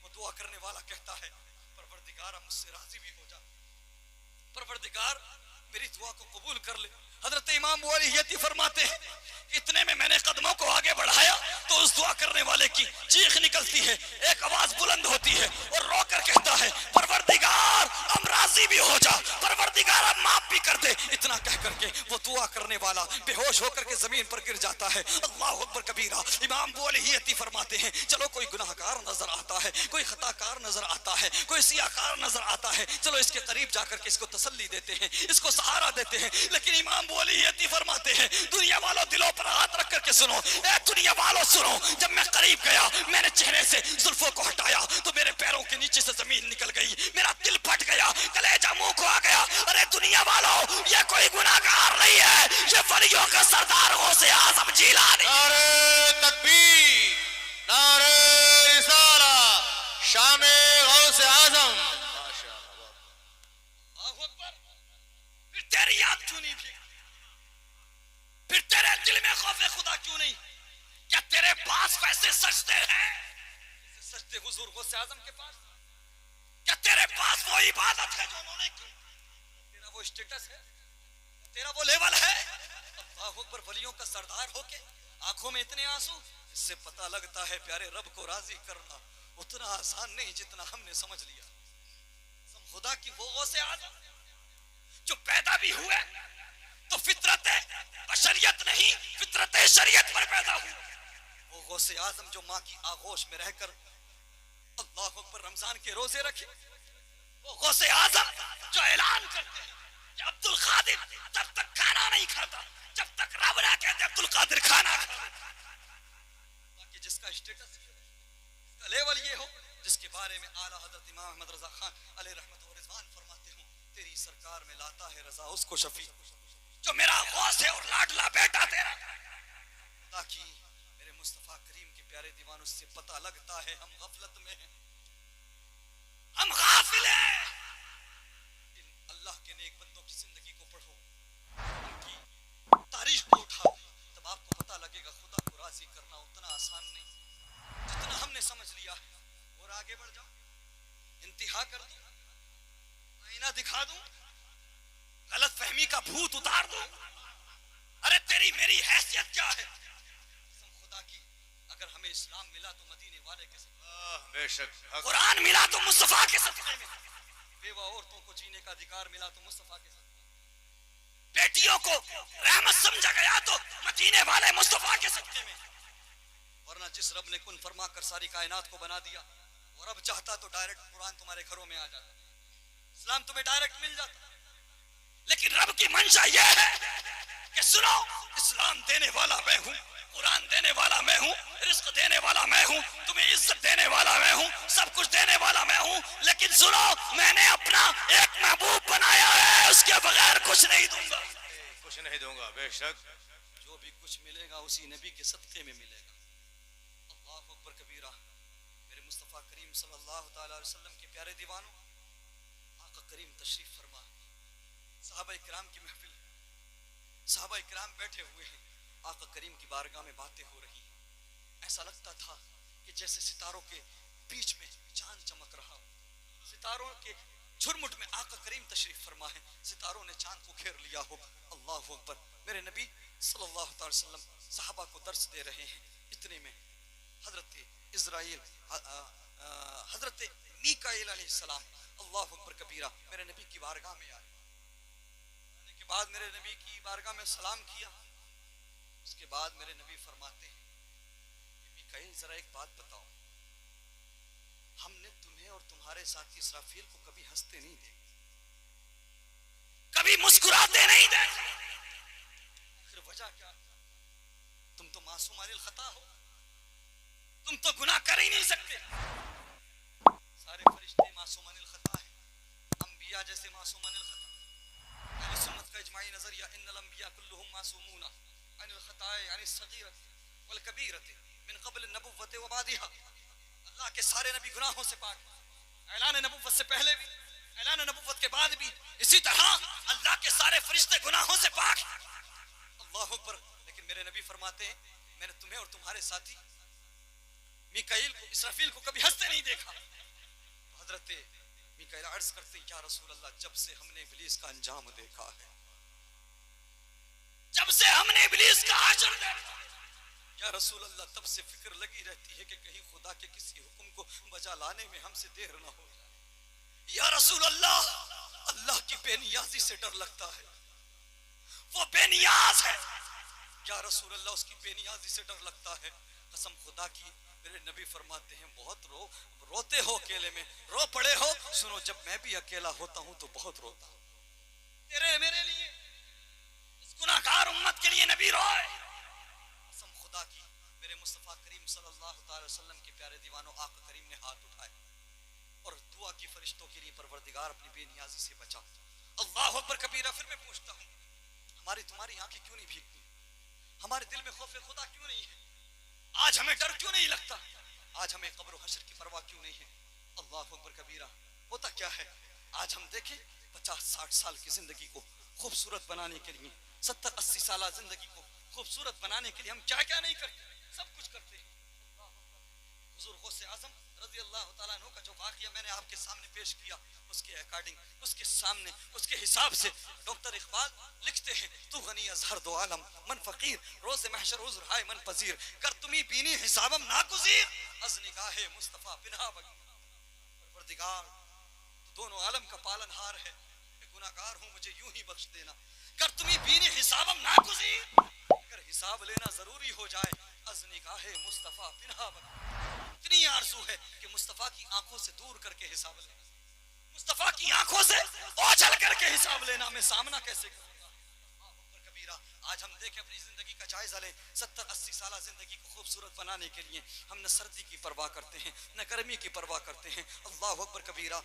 وہ دعا کرنے والا کہتا ہے پروردگار مجھ سے راضی بھی ہو جا، پروردگار میری دعا کو قبول کر لے۔ حضرت امام بوالحیتی فرماتے ہیں اتنے میں نے قدموں کو آگے بڑھایا تو اس دعا کرنے والے کی چیخ نکلتی ہے، ایک آواز بلند ہوتی ہے اور رو کر کہتا ہے پروردگار اب راضی بھی ہو جا، پروردگار اب معاف بھی کر دے۔ اتنا کہہ کر کے وہ دعا کرنے والا بے ہوش ہو کر کے زمین پر گر جاتا ہے۔ اللہ اکبر کبیرہ۔ امام بوالحیتی فرماتے ہیں چلو کوئی گناہ گار نظر آتا ہے، کوئی خطا کار نظر آتا ہے، کوئی سیاہ کار نظر آتا ہے، چلو اس کے قریب جا کر کے اس کو تسلی دیتے ہیں، اس کو سہارا دیتے ہیں، لیکن امام بوالحیتی فرماتے ہیں دنیا والوں دلوں پر ہاتھ رکھ کر کے سنو، اے دنیا والوں سنو، جب میں قریب گیا میں نے چہرے سے زلفوں کو ہٹایا تو میرے پیروں کے نیچے سے زمین نکل گئی، میرا دل پھٹ گیا، کلیجہ منہ کو آ گیا۔ ارے دنیا والوں یہ کوئی گناہگار نہیں ہے، یہ ولیوں کا سردار غوث اعظم جیلانی۔ نعرہ تکبیر، نعرہ رسالہ، شان غوث اعظم۔ ماشاءاللہ۔ اللہ اکبر۔ پھر تیری یاد کیوں نہیں بھیگتی؟ پھر تیرے دل میں خوف خدا کیوں نہیں؟ کیا تیرے پاس ویسے سجدے ہیں جیسے سجدے حضور غوث اعظم کے پاس؟ کیا تیرے پاس وہ عبادت ہے جو انہوں نے کی؟ تیرا وہ اسٹیٹس ہے، تیرا وہ لیول ہے؟ اللہ اکبر۔ ولیوں کا سردار ہو کے آنکھوں میں اتنے آنسو، اس سے پتہ لگتا ہے پیارے رب کو راضی کرنا اتنا آسان نہیں جتنا ہم نے سمجھ لیا۔ خدا کی وہ غوث اعظم جو پیدا بھی ہوئے تو فطرت بشریت نہیں، فطرت شریعت پر پیدا ہوئے، وہ غوث اعظم جو ماں کی آغوش میں رہ کر اللہ اکبر رمضان کے روزے رکھے، وہ غوث اعظم جو اعلان کرتے ہیں کہ عبد القادر جب تک کھانا نہیں کھاتا جب تک رب نہ کہتے عبد القادر کھانا کھاتا، تاکہ جس کا اسٹیٹس جس کا لیول یہ ہو، جس کے بارے میں اعلیٰ حضرت امام احمد رضا خان علیہ رحمت و رضوان فرماتے ہوں تیری سرکار میں لاتا ہے رضا اس کو شفیع جو میرا غوث ہے اور لاڈلا بیٹا تیرا۔ خدا کی میرے مصطفیٰ کریم کے پیارے دیوانوں سے پتہ لگتا ہے ہم غفلت میں ہیں، ہم غافل ہیں۔ ان اللہ کے نیک بندوں کی زندگی کو پڑھو، ان کی تاریخ کو اٹھاؤ، تب آپ کو پتہ لگے گا خدا کو راضی کرنا اتنا آسان نہیں جتنا ہم نے سمجھ لیا ہے۔ اور آگے بڑھ جاؤ، انتہا کر دوں، آئینہ دکھا دوں، غلط فہمی کا بھوت اتار دوں، ارے تیری میری حیثیت کیا ہے؟ قسم خدا کی اگر ہمیں اسلام ملا تو مدینے والے کے صدقے، بے شک حق۔ قرآن ملا تو مصطفیٰ کے صدقے میں، بیوہ عورتوں کو جینے کا ادھیکار ملا تو مصطفیٰ کے صدقے میں، بیٹیوں کو رحمت سمجھا گیا تو مدینے والے مصطفیٰ کے صدقے میں، ورنہ جس رب نے کن فرما کر ساری کائنات کو بنا دیا وہ رب چاہتا تو ڈائریکٹ قرآن تمہارے گھروں میں آ جاتا، اسلام تمہیں ڈائریکٹ مل جاتا، لیکن رب کی منشا یہ ہے کہ سنو اسلام دینے والا میں ہوں، قرآن دینے والا میں ہوں، رزق دینے والا میں ہوں، تمہیں عزت دینے والا میں ہوں، سب کچھ دینے والا میں ہوں، لیکن سنو میں نے اپنا ایک محبوب بنایا ہے، اس کے بغیر کچھ نہیں دوں گا، کچھ نہیں دوں گا۔ بے شک جو بھی کچھ ملے گا اسی نبی کے صدقے میں ملے گا۔ اللہ اکبر کبیرہ۔ میرے مصطفیٰ کریم صلی اللہ تعالی علیہ وسلم کے پیارے دیوانوں، آقا کریم تشریف فرما، صحابہ اکرام کی محفل، صحابہ اکرام بیٹھے ہوئے ہیں، آقا کریم کی بارگاہ میں باتیں ہو رہی ہیں، ایسا لگتا تھا کہ جیسے ستاروں کے بیچ میں چاند چمک رہا ہو، ستاروں کے جھرمٹ میں آقا کریم تشریف فرما ہے، ستاروں نے چاند کو گھیر لیا ہو۔ اللہ اکبر۔ میرے نبی صلی اللہ تعالی وسلم صحابہ کو درس دے رہے ہیں، اتنے میں حضرت اسرائیل حضرت میکائیل علیہ السلام اللہ اکبر کبیرہ میرے نبی کی بارگاہ میں آئے، آنے کے بعد میرے نبی کی بارگاہ میں سلام کیا، اس کے بعد میرے نبی فرماتے ہیں کہ میکائیل ذرا ایک بات بتاؤ، ہم نے تمہیں اور تمہارے ساتھی اسرافیل کو کبھی ہنستے نہیں دیکھا، کبھی مسکراتے نہیں دیکھا، وجہ کیا؟ تم تو معصومان الخطا ہو، تم تو گناہ کر ہی نہیں سکتے. سارے فرشتے معصومان الخطا ہیں، انبیاء جیسے معصومان الخطا. اہل سنت کا اجماعی نظریہ ان الانبیاء کلهم معصومون عن الخطاء عن الصغیرۃ والکبیرۃ من قبل النبوۃ وبعدها. اللہ کے سارے نبی گناہوں سے پاک، اعلان نبوت سے پہلے بھی، اعلان نبوت کے بعد بھی. اسی طرح اللہ کے سارے فرشتے گناہوں سے پاک. اللہ اکبر. لیکن میرے نبی فرماتے ہیں میں نے تمہیں اور تمہارے ساتھی میکائیل کو، اسرافیل کو کبھی ہنستے نہیں دیکھا. حضرت میکائیل عرض کرتے یا رسول اللہ جب سے ہم نے ابلیس کا انجام دیکھا ہے، جب سے ہم نے ابلیس کا حشر دیکھا یا رسول اللہ تب سے فکر لگی رہتی ہے کہ کہیں خدا کے کسی حکم کو بجا لانے میں ہم سے دیر نہ ہو جائے. یا رسول اللہ اللہ کی بے نیازی سے ڈر لگتا ہے، وہ بے نیاز ہے. یا رسول اللہ اس کی بے نیازی سے ڈر لگتا ہے. قسم خدا کی میرے نبی فرماتے ہیں بہت روتے ہو اکیلے میں، رو پڑے ہو. سنو جب میں بھی اکیلا ہوتا ہوں تو بہت روتا ہوں. تیرے میرے لیے، اس گناہگار امت کے لیے نبی روئے. قسم خدا کی میرے مصطفیٰ کریم صلی اللہ تعالی وسلم کے پیارے دیوانوں آقا کریم نے ہاتھ اٹھائے اور دعا کی فرشتوں کے لیے پروردگار اپنی بے نیازی سے بچا. اللہ اکبر کبیرہ. پھر میں پوچھتا ہوں ہماری تمہاری آنکھیں کیوں نہیں بھیگتی؟ ہمارے دل میں خوف خدا کیوں نہیں ہے؟ آج ہمیں ڈر کیوں نہیں لگتا؟ آج ہمیں قبر و حشر کی پرواہ کیوں نہیں ہے؟ اللہ اکبر کبیرہ. ہوتا کیا ہے آج ہم دیکھیں 50-60 سال کی زندگی کو خوبصورت بنانے کے لیے، 70-80 سالہ زندگی کو خوبصورت بنانے کے لیے ہم کیا کیا نہیں کرتے، سب کچھ کرتے ہیں. حضور غوث اعظم رضی اللہ تعالیٰ عنہ کا جو واقعہ میں نے آپ کے سامنے پیش کیا، اس کے اکارڈنگ، اس کے سامنے، اس کے حساب سے ڈاکٹر اقبال لکھتے ہیں تو غنی از ہر دو عالم من فقیر، روز محشر عذر ہائے من پذیر، کر تمی بینی حسابم ناگزیر، از نگاہ مصطفیٰ پنہا بگیر. پروردگار تو دونوں عالم کا پالن ہار ہے، میں گناہگار ہوں مجھے یوں ہی بخش دینا. کر تمی بینی حسابم ناگزیر، اگر حساب لینا ضروری ہو جائے از نگاہ مصطفیٰ پنہا بگیر. اتنی آرزو ہے کہ مصطفیٰ کی آنکھوں سے دور کر کے حساب لینا، مصطفیٰ کی آنکھوں سے اوجھل کر کے حساب لینا. میں سامنا کیسے کروں گا کبیرہ؟ آج ہم دیکھیں اپنی زندگی کا جائزہ لیں. 70-80 سالہ زندگی کو خوبصورت بنانے کے لیے ہم نہ سردی کی پرواہ کرتے ہیں نہ گرمی کی پرواہ کرتے ہیں. اللہ اکبر کبیرہ.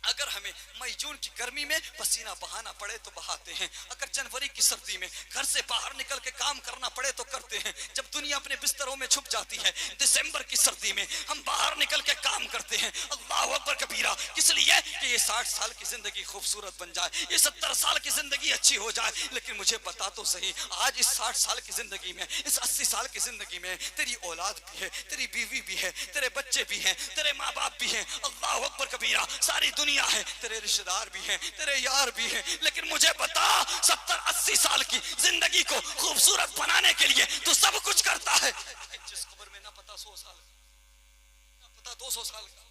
اگر ہمیں مئی جون کی گرمی میں پسینہ بہانا پڑے تو بہاتے ہیں، اگر جنوری کی سردی میں گھر سے باہر نکل کے کام کرنا پڑے تو کرتے ہیں. جب دنیا اپنے بستروں میں چھپ جاتی ہے دسمبر کی سردی میں ہم باہر نکل کے کام کرتے ہیں. اللہ اکبر کبیرہ. کس لیے کہ یہ 60 سال کی زندگی خوبصورت بن جائے، یہ 70 سال کی زندگی اچھی ہو جائے. لیکن مجھے بتا تو صحیح آج اس 60 سال کی زندگی میں، اس 80 سال کی زندگی میں تیری اولاد بھی ہے، تیری بیوی بھی ہے، تیرے بچے بھی ہیں، تیرے ماں باپ بھی ہیں. اللہ اکبر کبیرہ. ساری دنیا ہے، تیرے رشتہ دار بھی ہیں، تیرے یار بھی ہیں. لیکن مجھے بتا 70-80 سال کی زندگی کو خوبصورت بنانے کے لیے تو سب کچھ کرتا ہے. جس قبر میں نہ پتا 100 سال کا، نہ پتا 200 سال کا،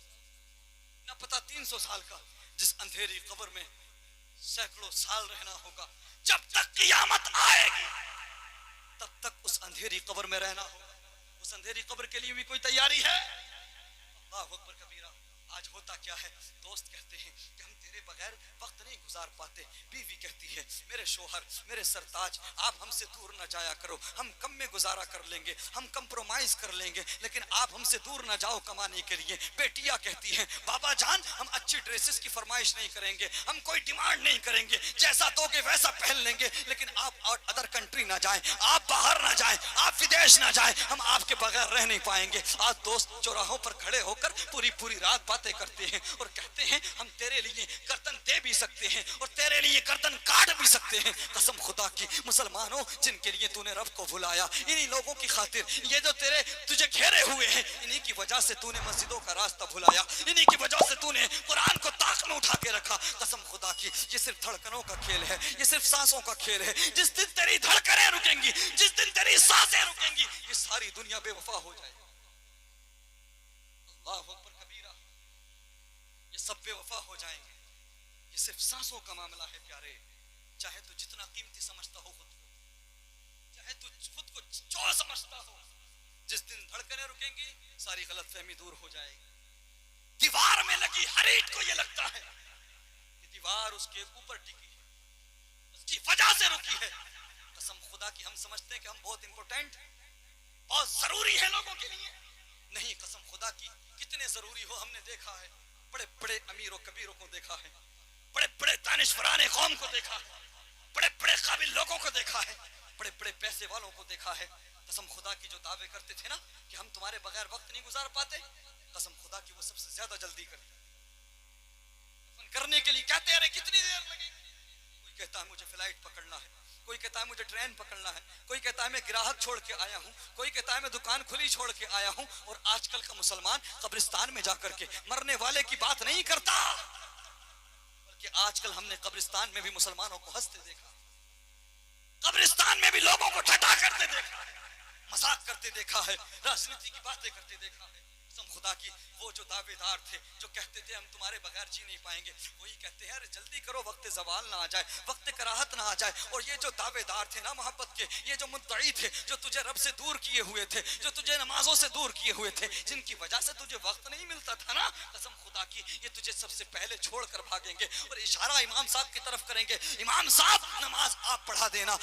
نہ پتا 300 سال کا، جس اندھیری قبر میں سینکڑوں سال رہنا ہوگا، جب تک قیامت آئے گی تب تک اس اندھیری قبر میں رہنا ہوگا. اس اندھیری قبر کے لیے بھی کوئی تیاری ہے؟ اللہ اکبر کبیرہ. آج ہوتا کیا ہے دوست کہتے ہیں کہ ہم تیرے بغیر وقت نہیں گزار پاتے. بیوی کہتی ہے میرے شوہر، میرے سرتاج آپ ہم سے دور نہ جایا کرو، ہم کم میں گزارا کر لیں گے، ہم کمپرومائز کر لیں گے، لیکن آپ ہم سے دور نہ جاؤ کمانے کے لیے. بیٹیاں کہتی ہیں بابا جان ہم اچھی ڈریسز کی فرمائش نہیں کریں گے، ہم کوئی ڈیمانڈ نہیں کریں گے، جیسا دو گے ویسا پہن لیں گے، لیکن آپ ادر کنٹری نہ جائیں، آپ باہر نہ جائیں، آپ ودیش نہ جائیں، ہم آپ کے بغیر رہ نہیں پائیں گے. آج دوست چوراہوں پر کھڑے ہو کر پوری رات باتیں کرتے ہیں اور کہتے ہیں ہم تیرے لیے گردن دے بھی سکتے ہیں اور تیرے لیے گردن کاٹ بھی سکتے ہیں. قسم خدا کی مسلمانوں جن کے لیے تو نے رب کو بھلایا، انہی لوگوں کی خاطر یہ جو تجھے گھیرے ہوئے ہیں انہی کی وجہ سے تو نے مسجدوں کا راستہ بھلایا، انہی کی وجہ سے تو نے قرآن کو طاق میں اٹھا کے رکھا. قسم خدا کی یہ صرف دھڑکنوں کا کھیل ہے، یہ صرف سانسوں کا کھیل ہے. جس دن تیری دھڑکنیں رکیں گی، جس دن تیری سانسیں رکیں گی، یہ ساری دنیا بے وفا ہو جائے گی. اللہ اکبر کبیرہ. یہ سب بے وفا ہو جائیں گے. یہ صرف سانسوں کا معاملہ ہے پیارے. چاہے تو جتنا قیمتی سمجھتا ہو خود کو، چاہے تو خود کو چور سمجھتا ہو، جس دن دھڑکنیں رکیں گی ساری غلط فہمی دور ہو جائے گی. دیوار میں لگی ہر اینٹ کو یہ لگتا ہے کہ دیوار اس کے اوپر ٹکی ہے، اس کی وجہ سے رکی ہے. قسم خدا خدا کی ہم سمجھتے ہیں کہ ہم بہت امپورٹنٹ، بہت ضروری ہے لوگوں کے لیے. نہیں، قسم خدا کی کتنے ضروری ہو. ہم نے دیکھا ہے بڑے بڑے امیر و کبیروں کو دیکھا ہے، بڑے بڑے دانشوران قوم کو دیکھا ہے، بڑے بڑے قابل لوگوں کو دیکھا ہے، بڑے بڑے پیسے والوں کو دیکھا ہے. قسم خدا کی جو دعوے کرتے تھے نا کہ ہم تمہارے بغیر وقت نہیں گزار پاتے، قسم خدا کی وہ سب سے زیادہ جلدی کرتے دفن کرنے کے لیے. کہتے ارے کتنی دیر لگے گی. کوئی کہتا ہے مجھے فلائٹ پکڑنا ہے، کوئی کہتا ہے مجھے ٹرین پکڑنا ہے، کوئی کہتا ہے میں گراہک چھوڑ کے آیا ہوں، کوئی کہتا ہے میں دکان کھلی چھوڑ کے آیا ہوں. اور آج کل کا مسلمان قبرستان میں جا کر کے مرنے والے کی بات نہیں کرتا، بلکہ آج کل ہم نے قبرستان میں بھی مسلمانوں کو ہنستے دیکھا، قبرستان میں بھی لوگوں کو ٹھٹا کرتے دیکھا ہے، مذاق کرتے دیکھا ہے، راجنیتی کی باتیں کرتے دیکھا ہے. قسم خدا کی وہ جو دعوے دار تھے جو کہتے تھے ہم تمہارے بغیر جی نہیں پائیں گے، وہی کہتے ہیں ارے جلدی کرو وقت زوال نہ آ جائے، وقت کراہت نہ آ جائے. اور یہ جو دعوے دار تھے نا محبت کے، یہ جو مدعی تھے جو تجھے رب سے دور کیے ہوئے تھے، جو تجھے نمازوں سے دور کیے ہوئے تھے، جن کی وجہ سے تجھے وقت نہیں ملتا تھا نا، قسم خدا کی یہ تجھے سب سے پہلے چھوڑ کر بھاگیں گے. اور اشارہ امام صاحب کی طرف کریں گے، امام صاحب نماز آپ پڑھا دینا،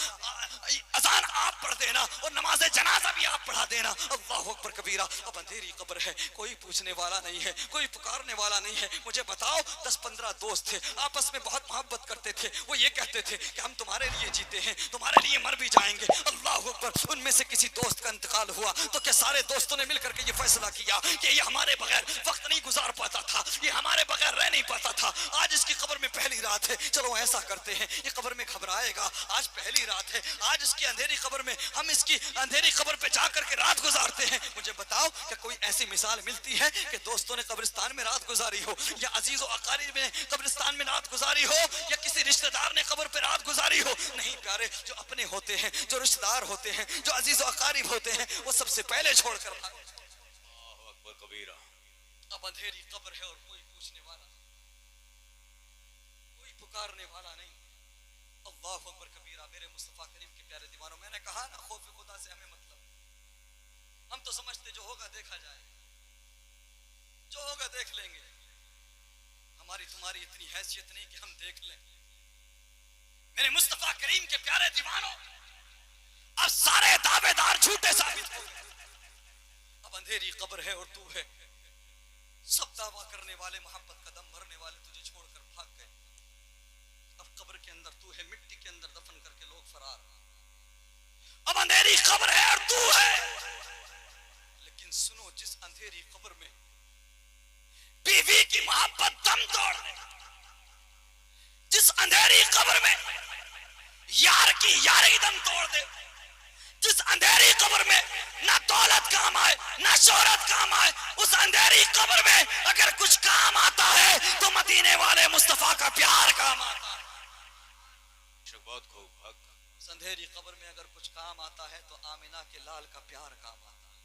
اذان آپ پڑھ دینا، اور نماز جنازہ بھی آپ پڑھا دینا. اللہ اکبر کبیرہ. اب اندھیری قبر ہے، کوئی پوچھنے والا نہیں ہے، کوئی پکارنے والا نہیں ہے. مجھے بتاؤ 10-15 دوست تھے، آپس میں بہت محبت کرتے تھے، وہ یہ کہتے تھے کہ ہم تمہارے لیے جیتے ہیں، تمہارے لیے مر بھی جائیں گے. اللہ اکبر. ان میں سے کسی دوست کا انتقال ہوا تو کیا سارے دوستوں نے مل کر کے یہ فیصلہ کیا کہ یہ ہمارے بغیر وقت نہیں گزار پاتا تھا، یہ ہمارے بغیر رہ نہیں پاتا تھا، آج اس کی قبر میں پہلی رات ہے، چلو ایسا کرتے ہیں یہ قبر میں گھبرائے گا، آج پہلی رات ہے، آج اس کی اندھیری قبر میں ہم اس کی اندھیری قبر پہ جا کر کے رات گزارتے ہیں. مجھے بتاؤ کہ کوئی ایسی مثال ملتی ہے کہ دوستوں نے قبرستان میں رات گزاری ہو، یا عزیز و اقارب نے قبرستان میں رات گزاری ہو، یا کسی رشتہ دار نے قبر پہ رات گزاری ہو؟ نہیں پیارے، جو اپنے ہوتے ہیں، جو رشتہ دار ہوتے ہیں، جو عزیز و اقارب ہوتے ہیں، وہ سب سے پہلے چھوڑ کر بھاگتے ہیں. اللہ اکبر کبیرہ. اب اندھیری قبر ہے اور کوئی پوچھنے والا، کوئی پکارنے والا نہیں. اللہ اکبر کبیرہ. میرے مصطفیٰ کریم کے پیارے دیوانوں، میں نے کہا نا خوف خدا سے ہمیں مطلب، ہم تو سمجھتے جو ہوگا دیکھا جائے، جو ہوگا دیکھ لیں گے. ہماری تمہاری اتنی حیثیت نہیں کہ ہم دیکھ لیں. میرے مصطفیٰ کریم کے پیارے دیوانوں، اب سارے دعوے دار جھوٹے ثابت ہو گئے. اب اندھیری قبر ہے اور تو ہے. سب دعویٰ کرنے والے، محبت کا دم بھرنے والے تجھے چھوڑ کر بھاگ گئے. اب قبر کے اندر تو ہے، مٹی کے اندر دفن کر کے لوگ فرار. اب اندھیری قبر ہے اور تو ہے. لیکن سنو، جس اندھیری قبر میں بیوی کی محبت دم توڑ دے، جس اندھیری قبر میں یار کی یاری دم توڑ دے، جس اندھیری قبر میں نہ دولت کام آئے نہ شہرت کام آئے، اس اندھیری قبر میں اگر کچھ کام آتا ہے تو مدینے والے مصطفیٰ کا پیار کام آتا ہے. بہت خوب حق. اس اندھیری قبر میں اگر کچھ کام آتا ہے تو آمنہ کے لال کا پیار کام آتا ہے.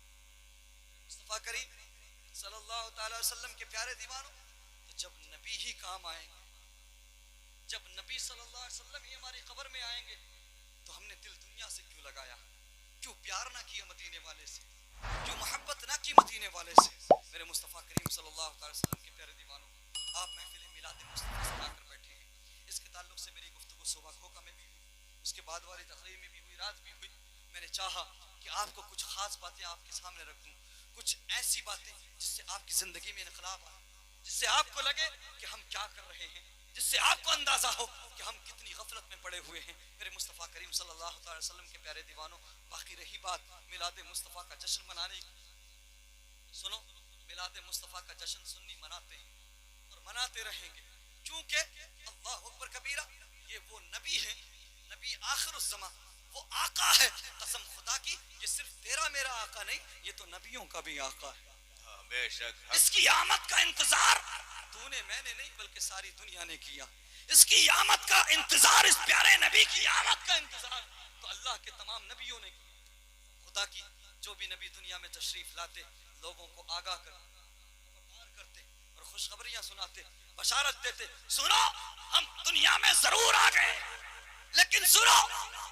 مصطفیٰ کریم صلی اللہ تعالی وسلم کے پیارے دیوانوں، تو جب نبی ہی کام آئیں گے، جب نبی صلی اللہ علیہ وسلم ہی ہماری قبر میں آئیں گے، تو ہم نے دل دنیا سے کیوں لگایا؟ کیوں پیار نہ کیا مدینے والے سے؟ کیوں محبت نہ کی مدینے والے سے؟ میرے مصطفیٰ کریم صلی اللہ تعالی وسلم کے پیارے دیوانوں، آپ محفل میلاد مصطفیٰ سے آ کر بیٹھے ہیں. اس کے تعلق سے میری گفتگو صبح کھوکا میں بھی ہوئی، اس کے بعد والی تقریر میں بھی ہوئی، رات بھی ہوئی. میں نے چاہا کہ آپ کو کچھ خاص باتیں آپ کے سامنے رکھ دوں، کچھ ایسی باتیں جس سے آپ کی زندگی میں انقلاب آئے، جس سے آپ کو لگے کہ ہم کیا کر رہے ہیں، جس سے آپ کو اندازہ ہو کہ ہم کتنی غفلت میں پڑے ہوئے ہیں. میرے مصطفیٰ کریم صلی اللہ تعالی وسلم کے پیارے دیوانوں، باقی رہی بات میلاد مصطفیٰ کا جشن منانے کی، سنو، میلاد مصطفیٰ کا جشن سنی مناتے ہیں اور مناتے رہیں گے، کیونکہ اللہ اکبر کبیرہ، یہ وہ نبی ہیں، نبی آخر الزمان، وہ آقا ہے. قسم خدا کی یہ صرف تیرا میرا آقا نہیں، یہ تو نبیوں کا بھی آقا ہے. بے شک. اس کی آمد کا انتظار تو نے، میں نے نہیں، بلکہ ساری دنیا نے کیا. اس کی آمد کا انتظار، اس پیارے نبی کی آمد کا انتظار تو اللہ کے تمام نبیوں نے کیا. خدا کی جو بھی نبی دنیا میں تشریف لاتے، لوگوں کو آگاہ کرتے اور خوشخبریاں سناتے، بشارت دیتے، سنو ہم دنیا میں ضرور آ گئے، لیکن سنو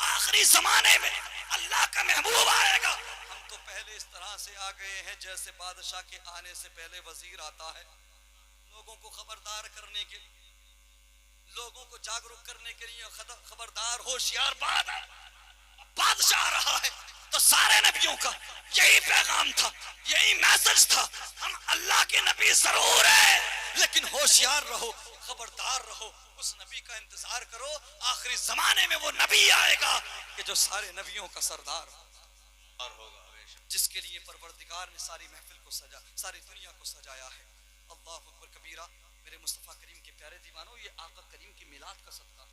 آخری زمانے میں اللہ کا محبوب آئے گا. ہم تو پہلے اس طرح سے آ گئے ہیں جیسے بادشاہ کے آنے سے پہلے وزیر آتا ہے، لوگوں کو خبردار کرنے کے لیے، لوگوں کو جاگرک کرنے کے لیے. خبردار، ہوشیار بات ہے، بادشاہ رہا ہے تو سارے نبیوں کا یہی پیغام تھا, یہی میسج تھا, ہم اللہ کے نبی ضرور ہیں لیکن ہوشیار رہو, خبردار رہو, اس نبی کا انتظار کرو, آخری زمانے میں وہ نبی آئے گا کہ جو سارے نبیوں کا سردار ہوگا بے شک. جس کے لیے پروردگار نے ساری محفل کو ساری دنیا کو سجایا ہے. اللہ اکبر کبیرہ. میرے مصطفیٰ کریم کے پیارے دیوانوں, یہ آقا کریم کی میلاد کا صدقہ,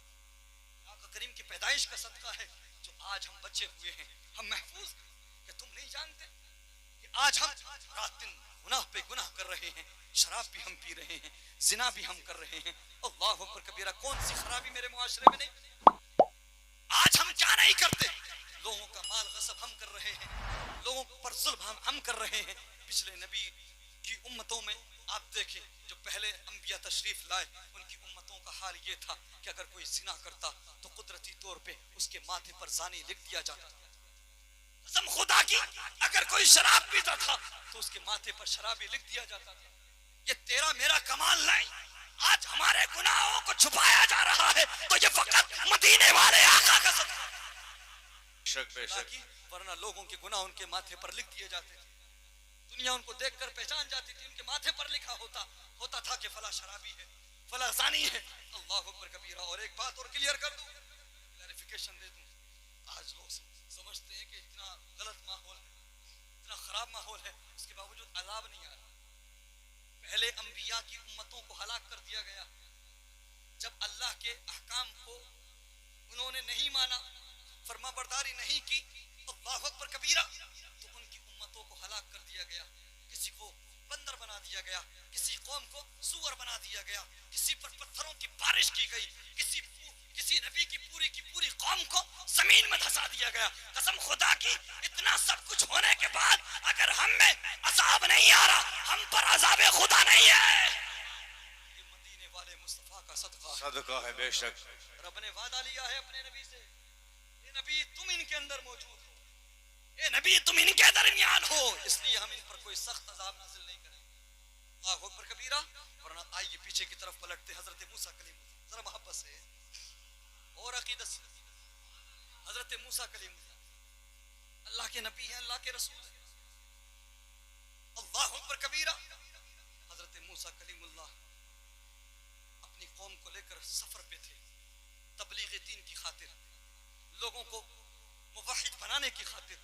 آقا کریم کی پیدائش کا صدقہ ہے جو آج ہم بچے ہوئے ہیں, ہم محفوظ ہیں. کہ تم نہیں جانتے کہ آج ہم رات دن گناہ پہ گناہ کر رہے ہیں, شراب بھی ہم پی رہے ہیں, زنا بھی ہم کر رہے ہیں. اللہ اکبر کبیرہ. کون سی خرابی میرے معاشرے میں نہیں؟ آج ہم کیا نہیں کرتے؟ لوگوں کا مال غصب ہم کر رہے ہیں, لوگوں پر ظلم ہم کر رہے ہیں. پچھلے نبی کی امتوں میں آپ دیکھیں, جو پہلے انبیاء تشریف لائے ان کی امتوں کا حال یہ تھا کہ اگر کوئی زنا کرتا تو قدرتی طور پہ اس کے ماتھے پر زانی لکھ دیا جاتا. قسم خدا کی, اگر کوئی شراب پیتا تھا تو اس کے ماتھے پر شرابی لکھ دیا جاتا تھا. یہ تیرا میرا کمال نہیں, آج ہمارے گناہوں کو چھپایا جا رہا ہے تو یہ فقط مدینے والے آقا کا صدقہ. بے شک. ورنہ لوگوں کے گناہ ان کے ماتھے پر لکھ دیے جاتے تھے, دنیا ان کو دیکھ کر پہچان جاتی تھی, ان کے ماتھے پر لکھا ہوتا تھا کہ فلاں شرابی ہے, فلاں زانی ہے. اللہ اکبر کبیرہ. اور ایک بات اور کلیئر کر دوں, کلیریفیکیشن دے دوں. آج لوگ سمجھتے ہیں کہ اتنا غلط ماحول ہے, اتنا خراب ماحول ہے, اس کے باوجود عذاب نہیں آ رہا. پہلے انبیاء کی امتوں کو ہلاک کر دیا گیا. جب اللہ کے احکام کو انہوں نے نہیں مانا, فرما برداری نہیں کی, اللہ اکبر کبیرہ, تو ان کی امتوں کو ہلاک کر دیا گیا. کسی کو بندر بنا دیا گیا, کسی قوم کو سور بنا دیا گیا, کسی پر پتھروں کی بارش کی گئی, کسی نبی کی پوری قوم کو زمین میں دھسا دیا گیا. قسم خدا کی, اتنا سب کچھ ہونے کے بعد اگر ہم میں عذاب نہیں آ رہا, ہم پر عذاب خدا نہیں ہے. یہ مدینے والے مصطفیٰ کا صدقہ ہے بے شک. رب نے وعدہ لیا ہے اپنے نبی سے, اے نبی تم ان کے اندر موجود ہو, اے نبی تم ان کے درمیان ہو, اس لیے ہم ان پر کوئی سخت عذاب نازل نہیں کریں. اللہ اکبر کبیرہ. ورنہ آئیے پیچھے کی طرف پلٹتے حضرت موسیٰ کلیم اللہ, ذرا محبت سے اور عقیدت سے. حضرت موسیٰ کلیم اللہ, اللہ کے نبی ہیں, اللہ کے رسول ہیں. اللہ اکبر کبیرہ. حضرت موسیٰ کلیم اللہ اپنی قوم کو لے کر سفر پہ تھے, تبلیغ دین کی خاطر, لوگوں کو موحد بنانے کی خاطر,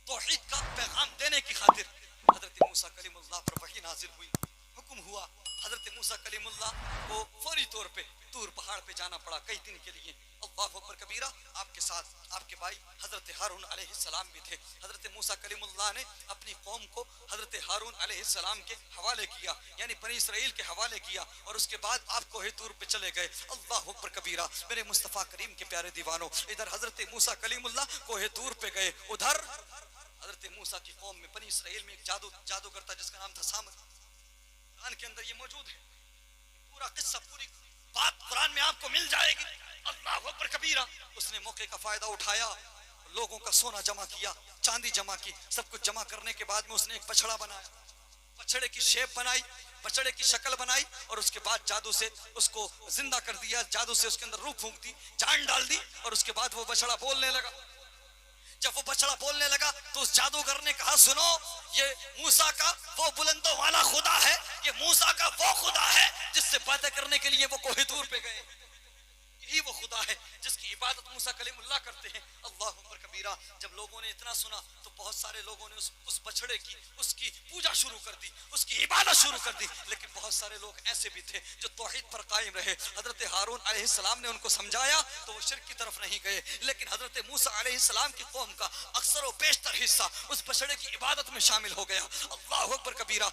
توحید کا پیغام دینے کی خاطر. حضرت موسیٰ کلیم اللہ پر وحی نازل ہوئی, حکم ہوا. حضرت موسیٰ کلیم اللہ کو فوری طور پہ طور پہاڑ پہ جانا پڑا کئی دن کے لیے. اللہ اکبر کبیرہ. آپ کے ساتھ آپ کے بھائی حضرت ہارون علیہ السلام بھی تھے. حضرت موسیٰ کلیم اللہ نے اپنی قوم کو حضرت ہارون علیہ السلام کے حوالے کیا, یعنی بنی اسرائیل کے حوالے کیا, اور اس کے بعد آپ کوہ طور پہ چلے گئے. اللہ اکبر کبیرہ. میرے مصطفیٰ کریم کے پیارے دیوانوں, ادھر حضرت موسیٰ کلیم اللہ کوہ طور پہ گئے, ادھر حضرت موسیٰ کی قوم میں بنی اسرائیل میں ایک جادوگر تھا جس کا نام تھا سامر. قرآن کے اندر یہ موجود ہے, پورا قصہ, پوری بات قرآن میں آپ کو مل جائے گی. اللہ اکبر کبیرہ. اس نے موقع کا فائدہ اٹھایا, لوگوں کا سونا جمع کیا, چاندی جمع کی, سب کچھ جمع کرنے کے بعد میں اس نے ایک بچڑا بنایا, بچڑے کی شیپ بنائی, بچڑے کی شکل بنائی, اور اس کے بعد جادو سے اس کو زندہ کر دیا, جادو سے اس کے اندر روح پھونک دی, جان ڈال دی, اور اس کے بعد وہ بچڑا بولنے لگا. جب وہ بچڑا بولنے لگا تو اس جادوگر نے کہا, سنو, یہ موسیٰ کا وہ بلندوں والا خدا ہے, یہ موسیٰ کا وہ خدا ہے جس سے باتیں کرنے کے لیے وہ کوہ طور پہ گئے. یہی وہ خدا ہے جس کی عبادت موسیٰ کلیم اللہ کرتے ہیں. اللہ اکبر کبیرہ. جب لوگوں نے اتنا سنا تو بہت سارے لوگوں نے اس بچڑے کی, اس کی پوجا شروع کر دی, اس کی عبادت شروع کر دی. لیکن بہت سارے لوگ ایسے بھی تھے جو توحید پر قائم رہے. حضرت ہارون علیہ السلام نے ان کو سمجھایا تو وہ شرک کی طرف نہیں گئے, لیکن حضرت موسیٰ علیہ السلام کی قوم کا اکثر و بیشتر حصہ اس بچڑے کی عبادت میں شامل ہو گیا. اللہ اکبر کبیرہ.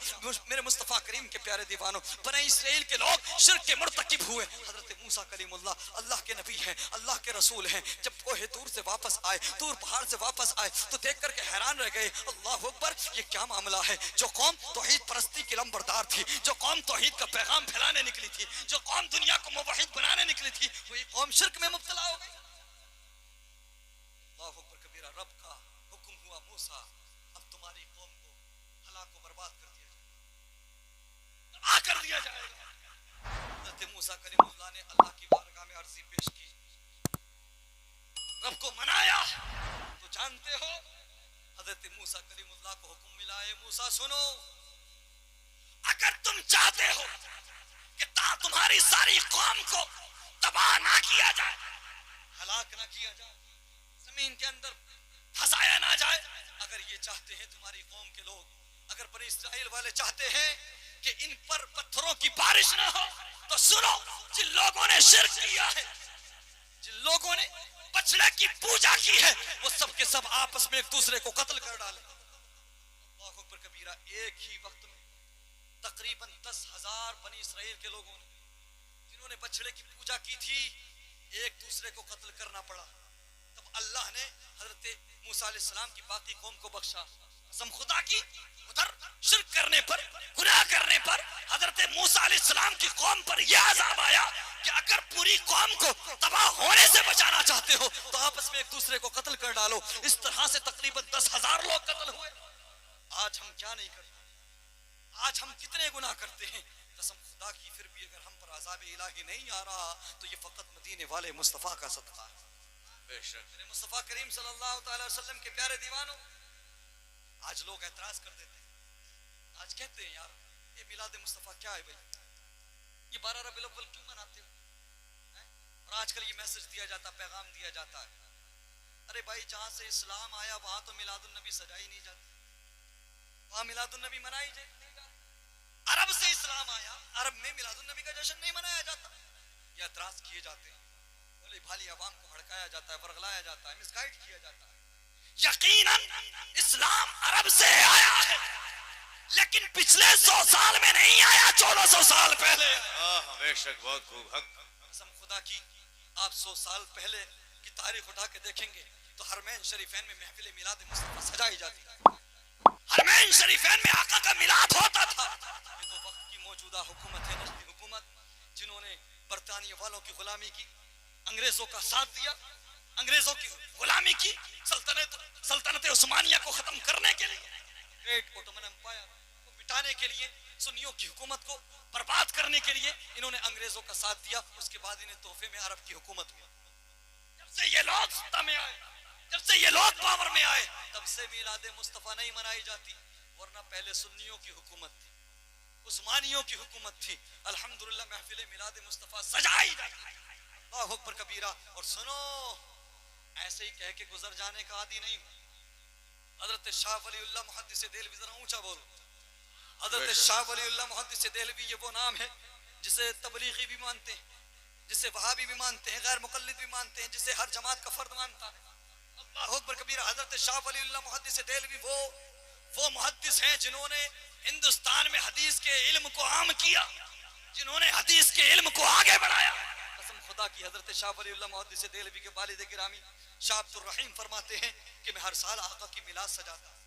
میرے مصطفیٰ کریم کے پیارے دیوانوں, بنی اسرائیل کے لوگ شرک کے مرتکب ہوئے. حضرت موسیٰ کلیم اللہ کے نبی ہیں, اللہ کے رسول ہیں, جب کوہ طور سے واپس آئے, طور پہاڑ سے واپس آئے تو دیکھ کر کے حیران رہ گئے. اللہ اکبر, یہ کیا معاملہ ہے؟ جو قوم توحید پرستی کی لمبردار تھی, جو قوم توحید کا پیغام پھیلانے نکلی تھی, جو قوم دنیا کو موحد بنانے نکلی تھی, وہی قوم شرک میں مبتلا ہو گئی. اللہ اکبر کبیرہ. رب کا حکم ہوا, موسیٰ اب تمہاری قوم کو ہلاک و برباد کر دیا جائے, تباہ کر دیا جائے گا. حضرت موسیٰ کلیم اللہ نے اللہ کی بارگاہ میں عرضی پیش کی, رب کو منایا تو جانتے ہو حضرت موسیٰ کلیم اللہ کو حکم ملا ہے موسیٰ سنو اگر تم چاہتے ہو کہ تمہاری ساری قوم کو تباہ نہ کیا جائے ہلاک نہ کیا جائے زمین کے اندر پھنسایا نہ جائے اگر یہ چاہتے ہیں تمہاری قوم کے لوگ اگر بنی اسرائیل والے چاہتے ہیں کہ ان پر پتھروں کی بارش نہ ہو تو سنو جن لوگوں نے شرک کیا ہے جن لوگوں نے بچڑے کی پوجا کی ہے وہ سب کے سب آپس میں ایک دوسرے کو قتل کر ڈالے اللہ اکبر کبیرہ ایک ہی وقت میں تقریباً 10,000 بنی اسرائیل کے لوگوں نے جنہوں نے بچڑے کی پوجا کی تھی ایک دوسرے کو قتل کرنا پڑا تب اللہ نے حضرت موسیٰ علیہ السلام کی باقی قوم کو بخشا قسم خدا کی ادھر شرک کرنے پر گناہ کرنے پر حضرت موسیٰ علیہ السلام کی قوم پر یہ عذاب آیا کہ اگر پوری قوم کو تباہ ہونے سے بچانا چاہتے ہو تو آپس میں ایک دوسرے کو قتل کر ڈالو اس طرح سے تقریباً 10,000 لوگ قتل ہوئے آج ہم کیا نہیں کرتے آج ہم کتنے گناہ کرتے ہیں قسم خدا کی پھر بھی اگر ہم پر عذاب الہی نہیں آ رہا تو یہ فقط مدینے والے مصطفیٰ کا صدقہ ہے بے شک میرے مصطفیٰ کریم صلی اللہ تعالی وسلم کے پیارے دیوانوں آج لوگ اعتراض کر دیتے ہیں آج کہتے ہیں یار یہ میلاد مصطفیٰ کیا ہے بھائی یہ 12 ربیع الاول کیوں مناتے ہو اور آج کل یہ میسج دیا جاتا پیغام دیا جاتا ہے ارے بھائی جہاں سے اسلام آیا وہاں تو میلاد النبی سجائی نہیں جاتی وہاں میلاد النبی منائی نہیں جاتی عرب سے اسلام آیا عرب میں میلاد النبی کا جشن نہیں منایا جاتا یہ اعتراض کیے جاتے ہیں بھولی بھالی عوام کو بھڑکایا جاتا ہے ورغلایا جاتا ہے مس گائیڈ کیا جاتا ہے یقیناً اسلام عرب سے آیا ہے لیکن پچھلے 100 سال میں نہیں آیا 1400 سال پہلے بے شک بہت خوب حق قسم خدا کی آپ 100 سال پہلے کی تاریخ اٹھا کے دیکھیں گے تو حرمین شریفین میں محفل میلاد مصطفیٰ سجائی جاتی حرمین شریفین میں آقا کا میلاد ہوتا تھا یہ تو وقت کی موجودہ حکومت ہے نجدی حکومت جنہوں نے برطانیہ والوں کی غلامی کی انگریزوں کا ساتھ دیا انگریزوں کی غلامی کی سلطنت عثمانیہ کو ختم کرنے کے لیے گریٹ اوٹومن امپائر کو مٹانے کے لیے سنیوں کی حکومت کو برباد کرنے کے لیے انہوں نے انگریزوں کا ساتھ دیا اس کے بعد انہیں تحفے میں عرب کی حکومت ملی جب سے یہ لوگ سطح میں آئے جب سے یہ لوگ پاور میں آئے تب سے میلاد مصطفیٰ نہیں منائی جاتی ورنہ پہلے سنیوں کی حکومت تھی عثمانیوں کی حکومت تھی الحمدللہ محفل میلاد مصطفیٰ سجائی جاتی اللہ اکبر کبیرہ اور سنو ایسے ہی کہہ کے گزر جانے کا عادی نہیں ہوں حضرت شاہ ولی اللہ محدث دہلوی ذرا اونچا بولو حضرت شاہ ولی اللہ محدث دہلوی یہ وہ نام ہے جسے تبلیغی بھی مانتے ہیں جسے وہابی بھی مانتے ہیں غیر مقلد بھی مانتے ہیں جسے ہر جماعت کا فرد مانتا ہے اللہ اکبر کبیرہ حضرت شاہ ولی اللہ محدث دہلوی وہ محدث ہیں جنہوں نے ہندوستان میں حدیث کے علم کو عام کیا جنہوں نے حدیث کے علم کو آگے بڑھایا قسم خدا کی حضرت شاہ ولی اللہ محدث دہلوی کے والد گرامی شاہ عبد الرحیم فرماتے ہیں کہ میں ہر سال آقا کی میلاد سجاتا ہر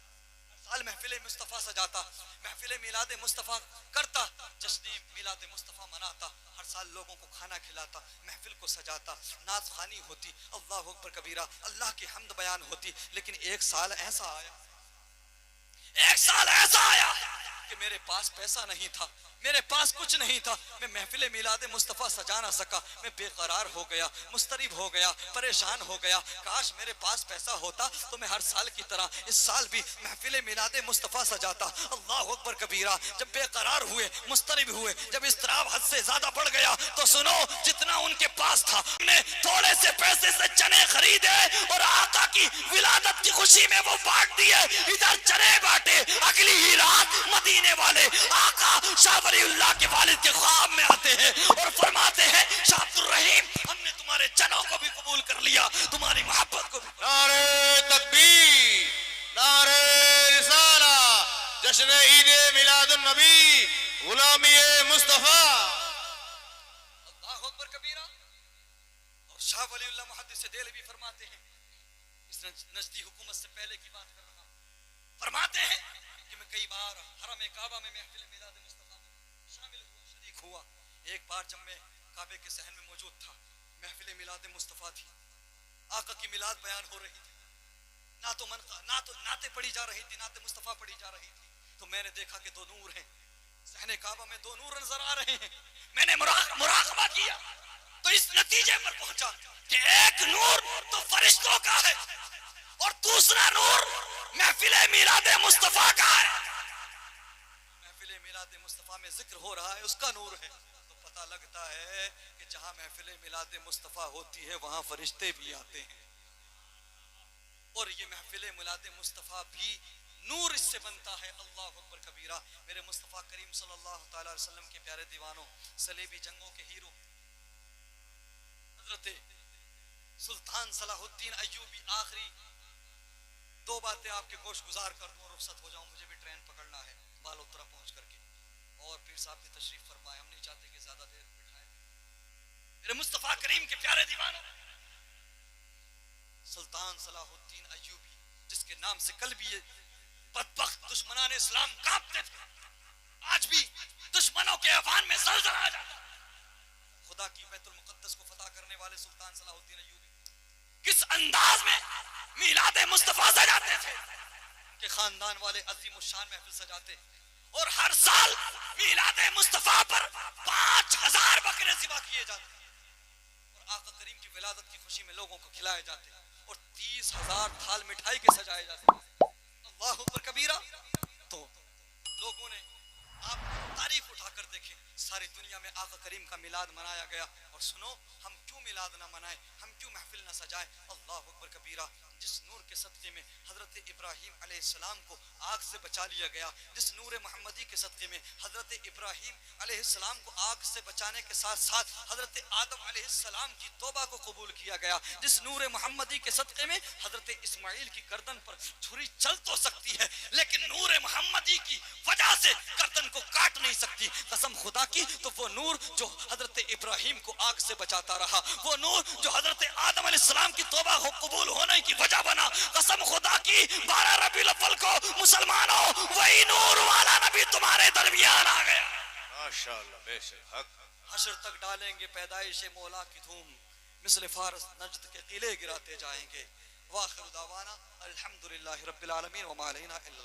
سال محفل مصطفیٰ سجاتا محفل میلاد مصطفیٰ کرتا جشن میلاد مصطفیٰ مناتا ہر سال لوگوں کو کھانا کھلاتا محفل کو سجاتا نعت خوانی ہوتی اللہ اکبر کبیرہ اللہ کی حمد بیان ہوتی لیکن ایک سال ایسا آیا کہ میرے پاس پیسہ نہیں تھا میرے پاس کچھ نہیں تھا میں محفل میلاد مصطفیٰ سجا نہ سکا میں بے قرار ہو گیا مضطرب ہو گیا پریشان ہو گیا کاش میرے پاس پیسہ ہوتا تو میں ہر سال کی طرح اس سال بھی محفل میلاد مصطفیٰ سجاتا اللہ اکبر کبیرہ جب بے قرار ہوئے مضطرب ہوئے جب اضطراب حد سے زیادہ بڑھ گیا تو سنو جتنا ان کے پاس تھا نے تھوڑے سے پیسے سے چنے خریدے اور آقا کی ولادت کی خوشی میں وہ بانٹ دیے ادھر چنے بانٹے اگلی ہی رات مدینے والے آقا شاہ ولی اللہ کے والد کے خواب میں آتے ہیں اور فرماتے ہیں شاہ عبد الرحیم ہم نے تمہارے چنوں کو بھی قبول کر لیا تمہاری محبت کو بھی نعرہ تکبیر نعرہ رسالہ جشن عید میلاد النبی غلامی مصطفیٰ اللہ اکبر کبیرہ اور شاہ ولی اللہ محدث دہلوی فرماتے ہیں اس نجدی حکومت سے پہلے کی بات کر رہا ہوں فرماتے ہیں کہ میں کئی بار حرم کعبہ میں محفل میلاد مصطفیٰ شامل ہوا شریک ہوا ایک بار جب میں کعبے کے صحن میں موجود تھا محفل میلاد مصطفیٰ تھی آقا کی میلاد بیان ہو رہی تھی نعتیں پڑھی جا رہی تھی نعت مصطفیٰ پڑھی جا رہی تھی تو میں نے دیکھا کہ دو نور ہیں صحن کعبہ میں دو نور نظر آ رہے ہیں میں نے مراقبہ کیا تو اس نتیجے پر پہنچا کہ ایک نور تو فرشتوں کا ہے اور دوسرا نور محفل میلاد مصطفیٰ کا ہے. محفل میلاد مصطفیٰ میں ذکر ہو رہا ہے اس کا نور ہے تو پتہ لگتا ہے کہ جہاں محفل میلاد مصطفیٰ ہوتی ہے وہاں فرشتے بھی آتے ہیں. اور یہ محفل میلاد مصطفیٰ بھی نور اس سے بنتا ہے. اللہ اکبر کبیرہ. میرے مصطفیٰ کریم صلی اللہ تعالی علیہ وسلم کے پیارے دیوانوں, صلیبی جنگوں کے ہیرو حضرت سلطان صلاح الدین ایوبی, آخری دو باتیں آپ کے گوش گزار کر دوں اور رخصت ہو جاؤں, مجھے بھی ٹرین پکڑنا ہے بالوترا پہنچ کر کے. اور پیر صاحب بھی تشریف فرمائے, ہم نہیں چاہتے کہ زیادہ دیر بٹھائیں. میرے مصطفیٰ کریم کے پیارے دیوانوں, سلطان صلاح الدین ایوبی جس کے نام سے کل بھی یہ بدبخت دشمنان اسلام کانپتے تھے, آج بھی دشمنوں کے عوان میں زلزلہ آ جاتا. خدا کی بیت المقدس کو فتح کرنے والے سلطان صلاح الدین ایوبی کس انداز میں میلاد مصطفیٰ سجاتے تھے کہ خاندان والے عظیم الشان محفل سجاتے اور ہر سال میلاد مصطفیٰ پر 5000 بکرے ذبح کیے جاتے اور آقا کریم کی ولادت کی خوشی میں لوگوں کو کھلائے جاتے اور 30,000 تھال مٹھائی کے سجائے جاتے. اللہ اکبر کبیرہ. تو لوگوں نے آپ تاریخ اٹھا کر دیکھیں, ساری دنیا میں آقا کریم کا میلاد منایا گیا. اور سنو, ہم کیوں میلاد نہ منائیں, ہم کیوں محفل نہ سجائیں. اللہ اکبر کبیرہ. جس نور کے صدقے میں حضرت ابراہیم علیہ السلام کو آگ سے بچا لیا گیا, جس نور محمدی کے صدقے میں حضرت ابراہیم علیہ السلام کو آگ سے بچانے کے ساتھ ساتھ حضرت آدم علیہ السلام کی توبہ کو قبول کیا گیا, جس نور محمدی کے صدقے میں حضرت اسماعیل کی گردن پر چھری چل تو سکتی ہے لیکن نور محمدی کی وجہ سے گردن کو کاٹ نہیں سکتی. قسم خدا کی, تو وہ نور جو حضرت ابراہیم کو آگ سے بچاتا رہا, وہ نور جو حضرت آدم علیہ السلام کی توبہ کو قبول ہونے کی وجہ بنا, قسم خدا کی 12 ربیع الاول کو مسلمانوں وہی نور والا نبی تمہارے درمیان آ گیا. ماشاءاللہ, بے شک حق. حشر تک ڈالیں گے پیدائش مولا کی دھوم, مثل فارس نجد کے قلعے گراتے جائیں گے. واخر دعوانا الحمدللہ رب العالمین وما علینا الا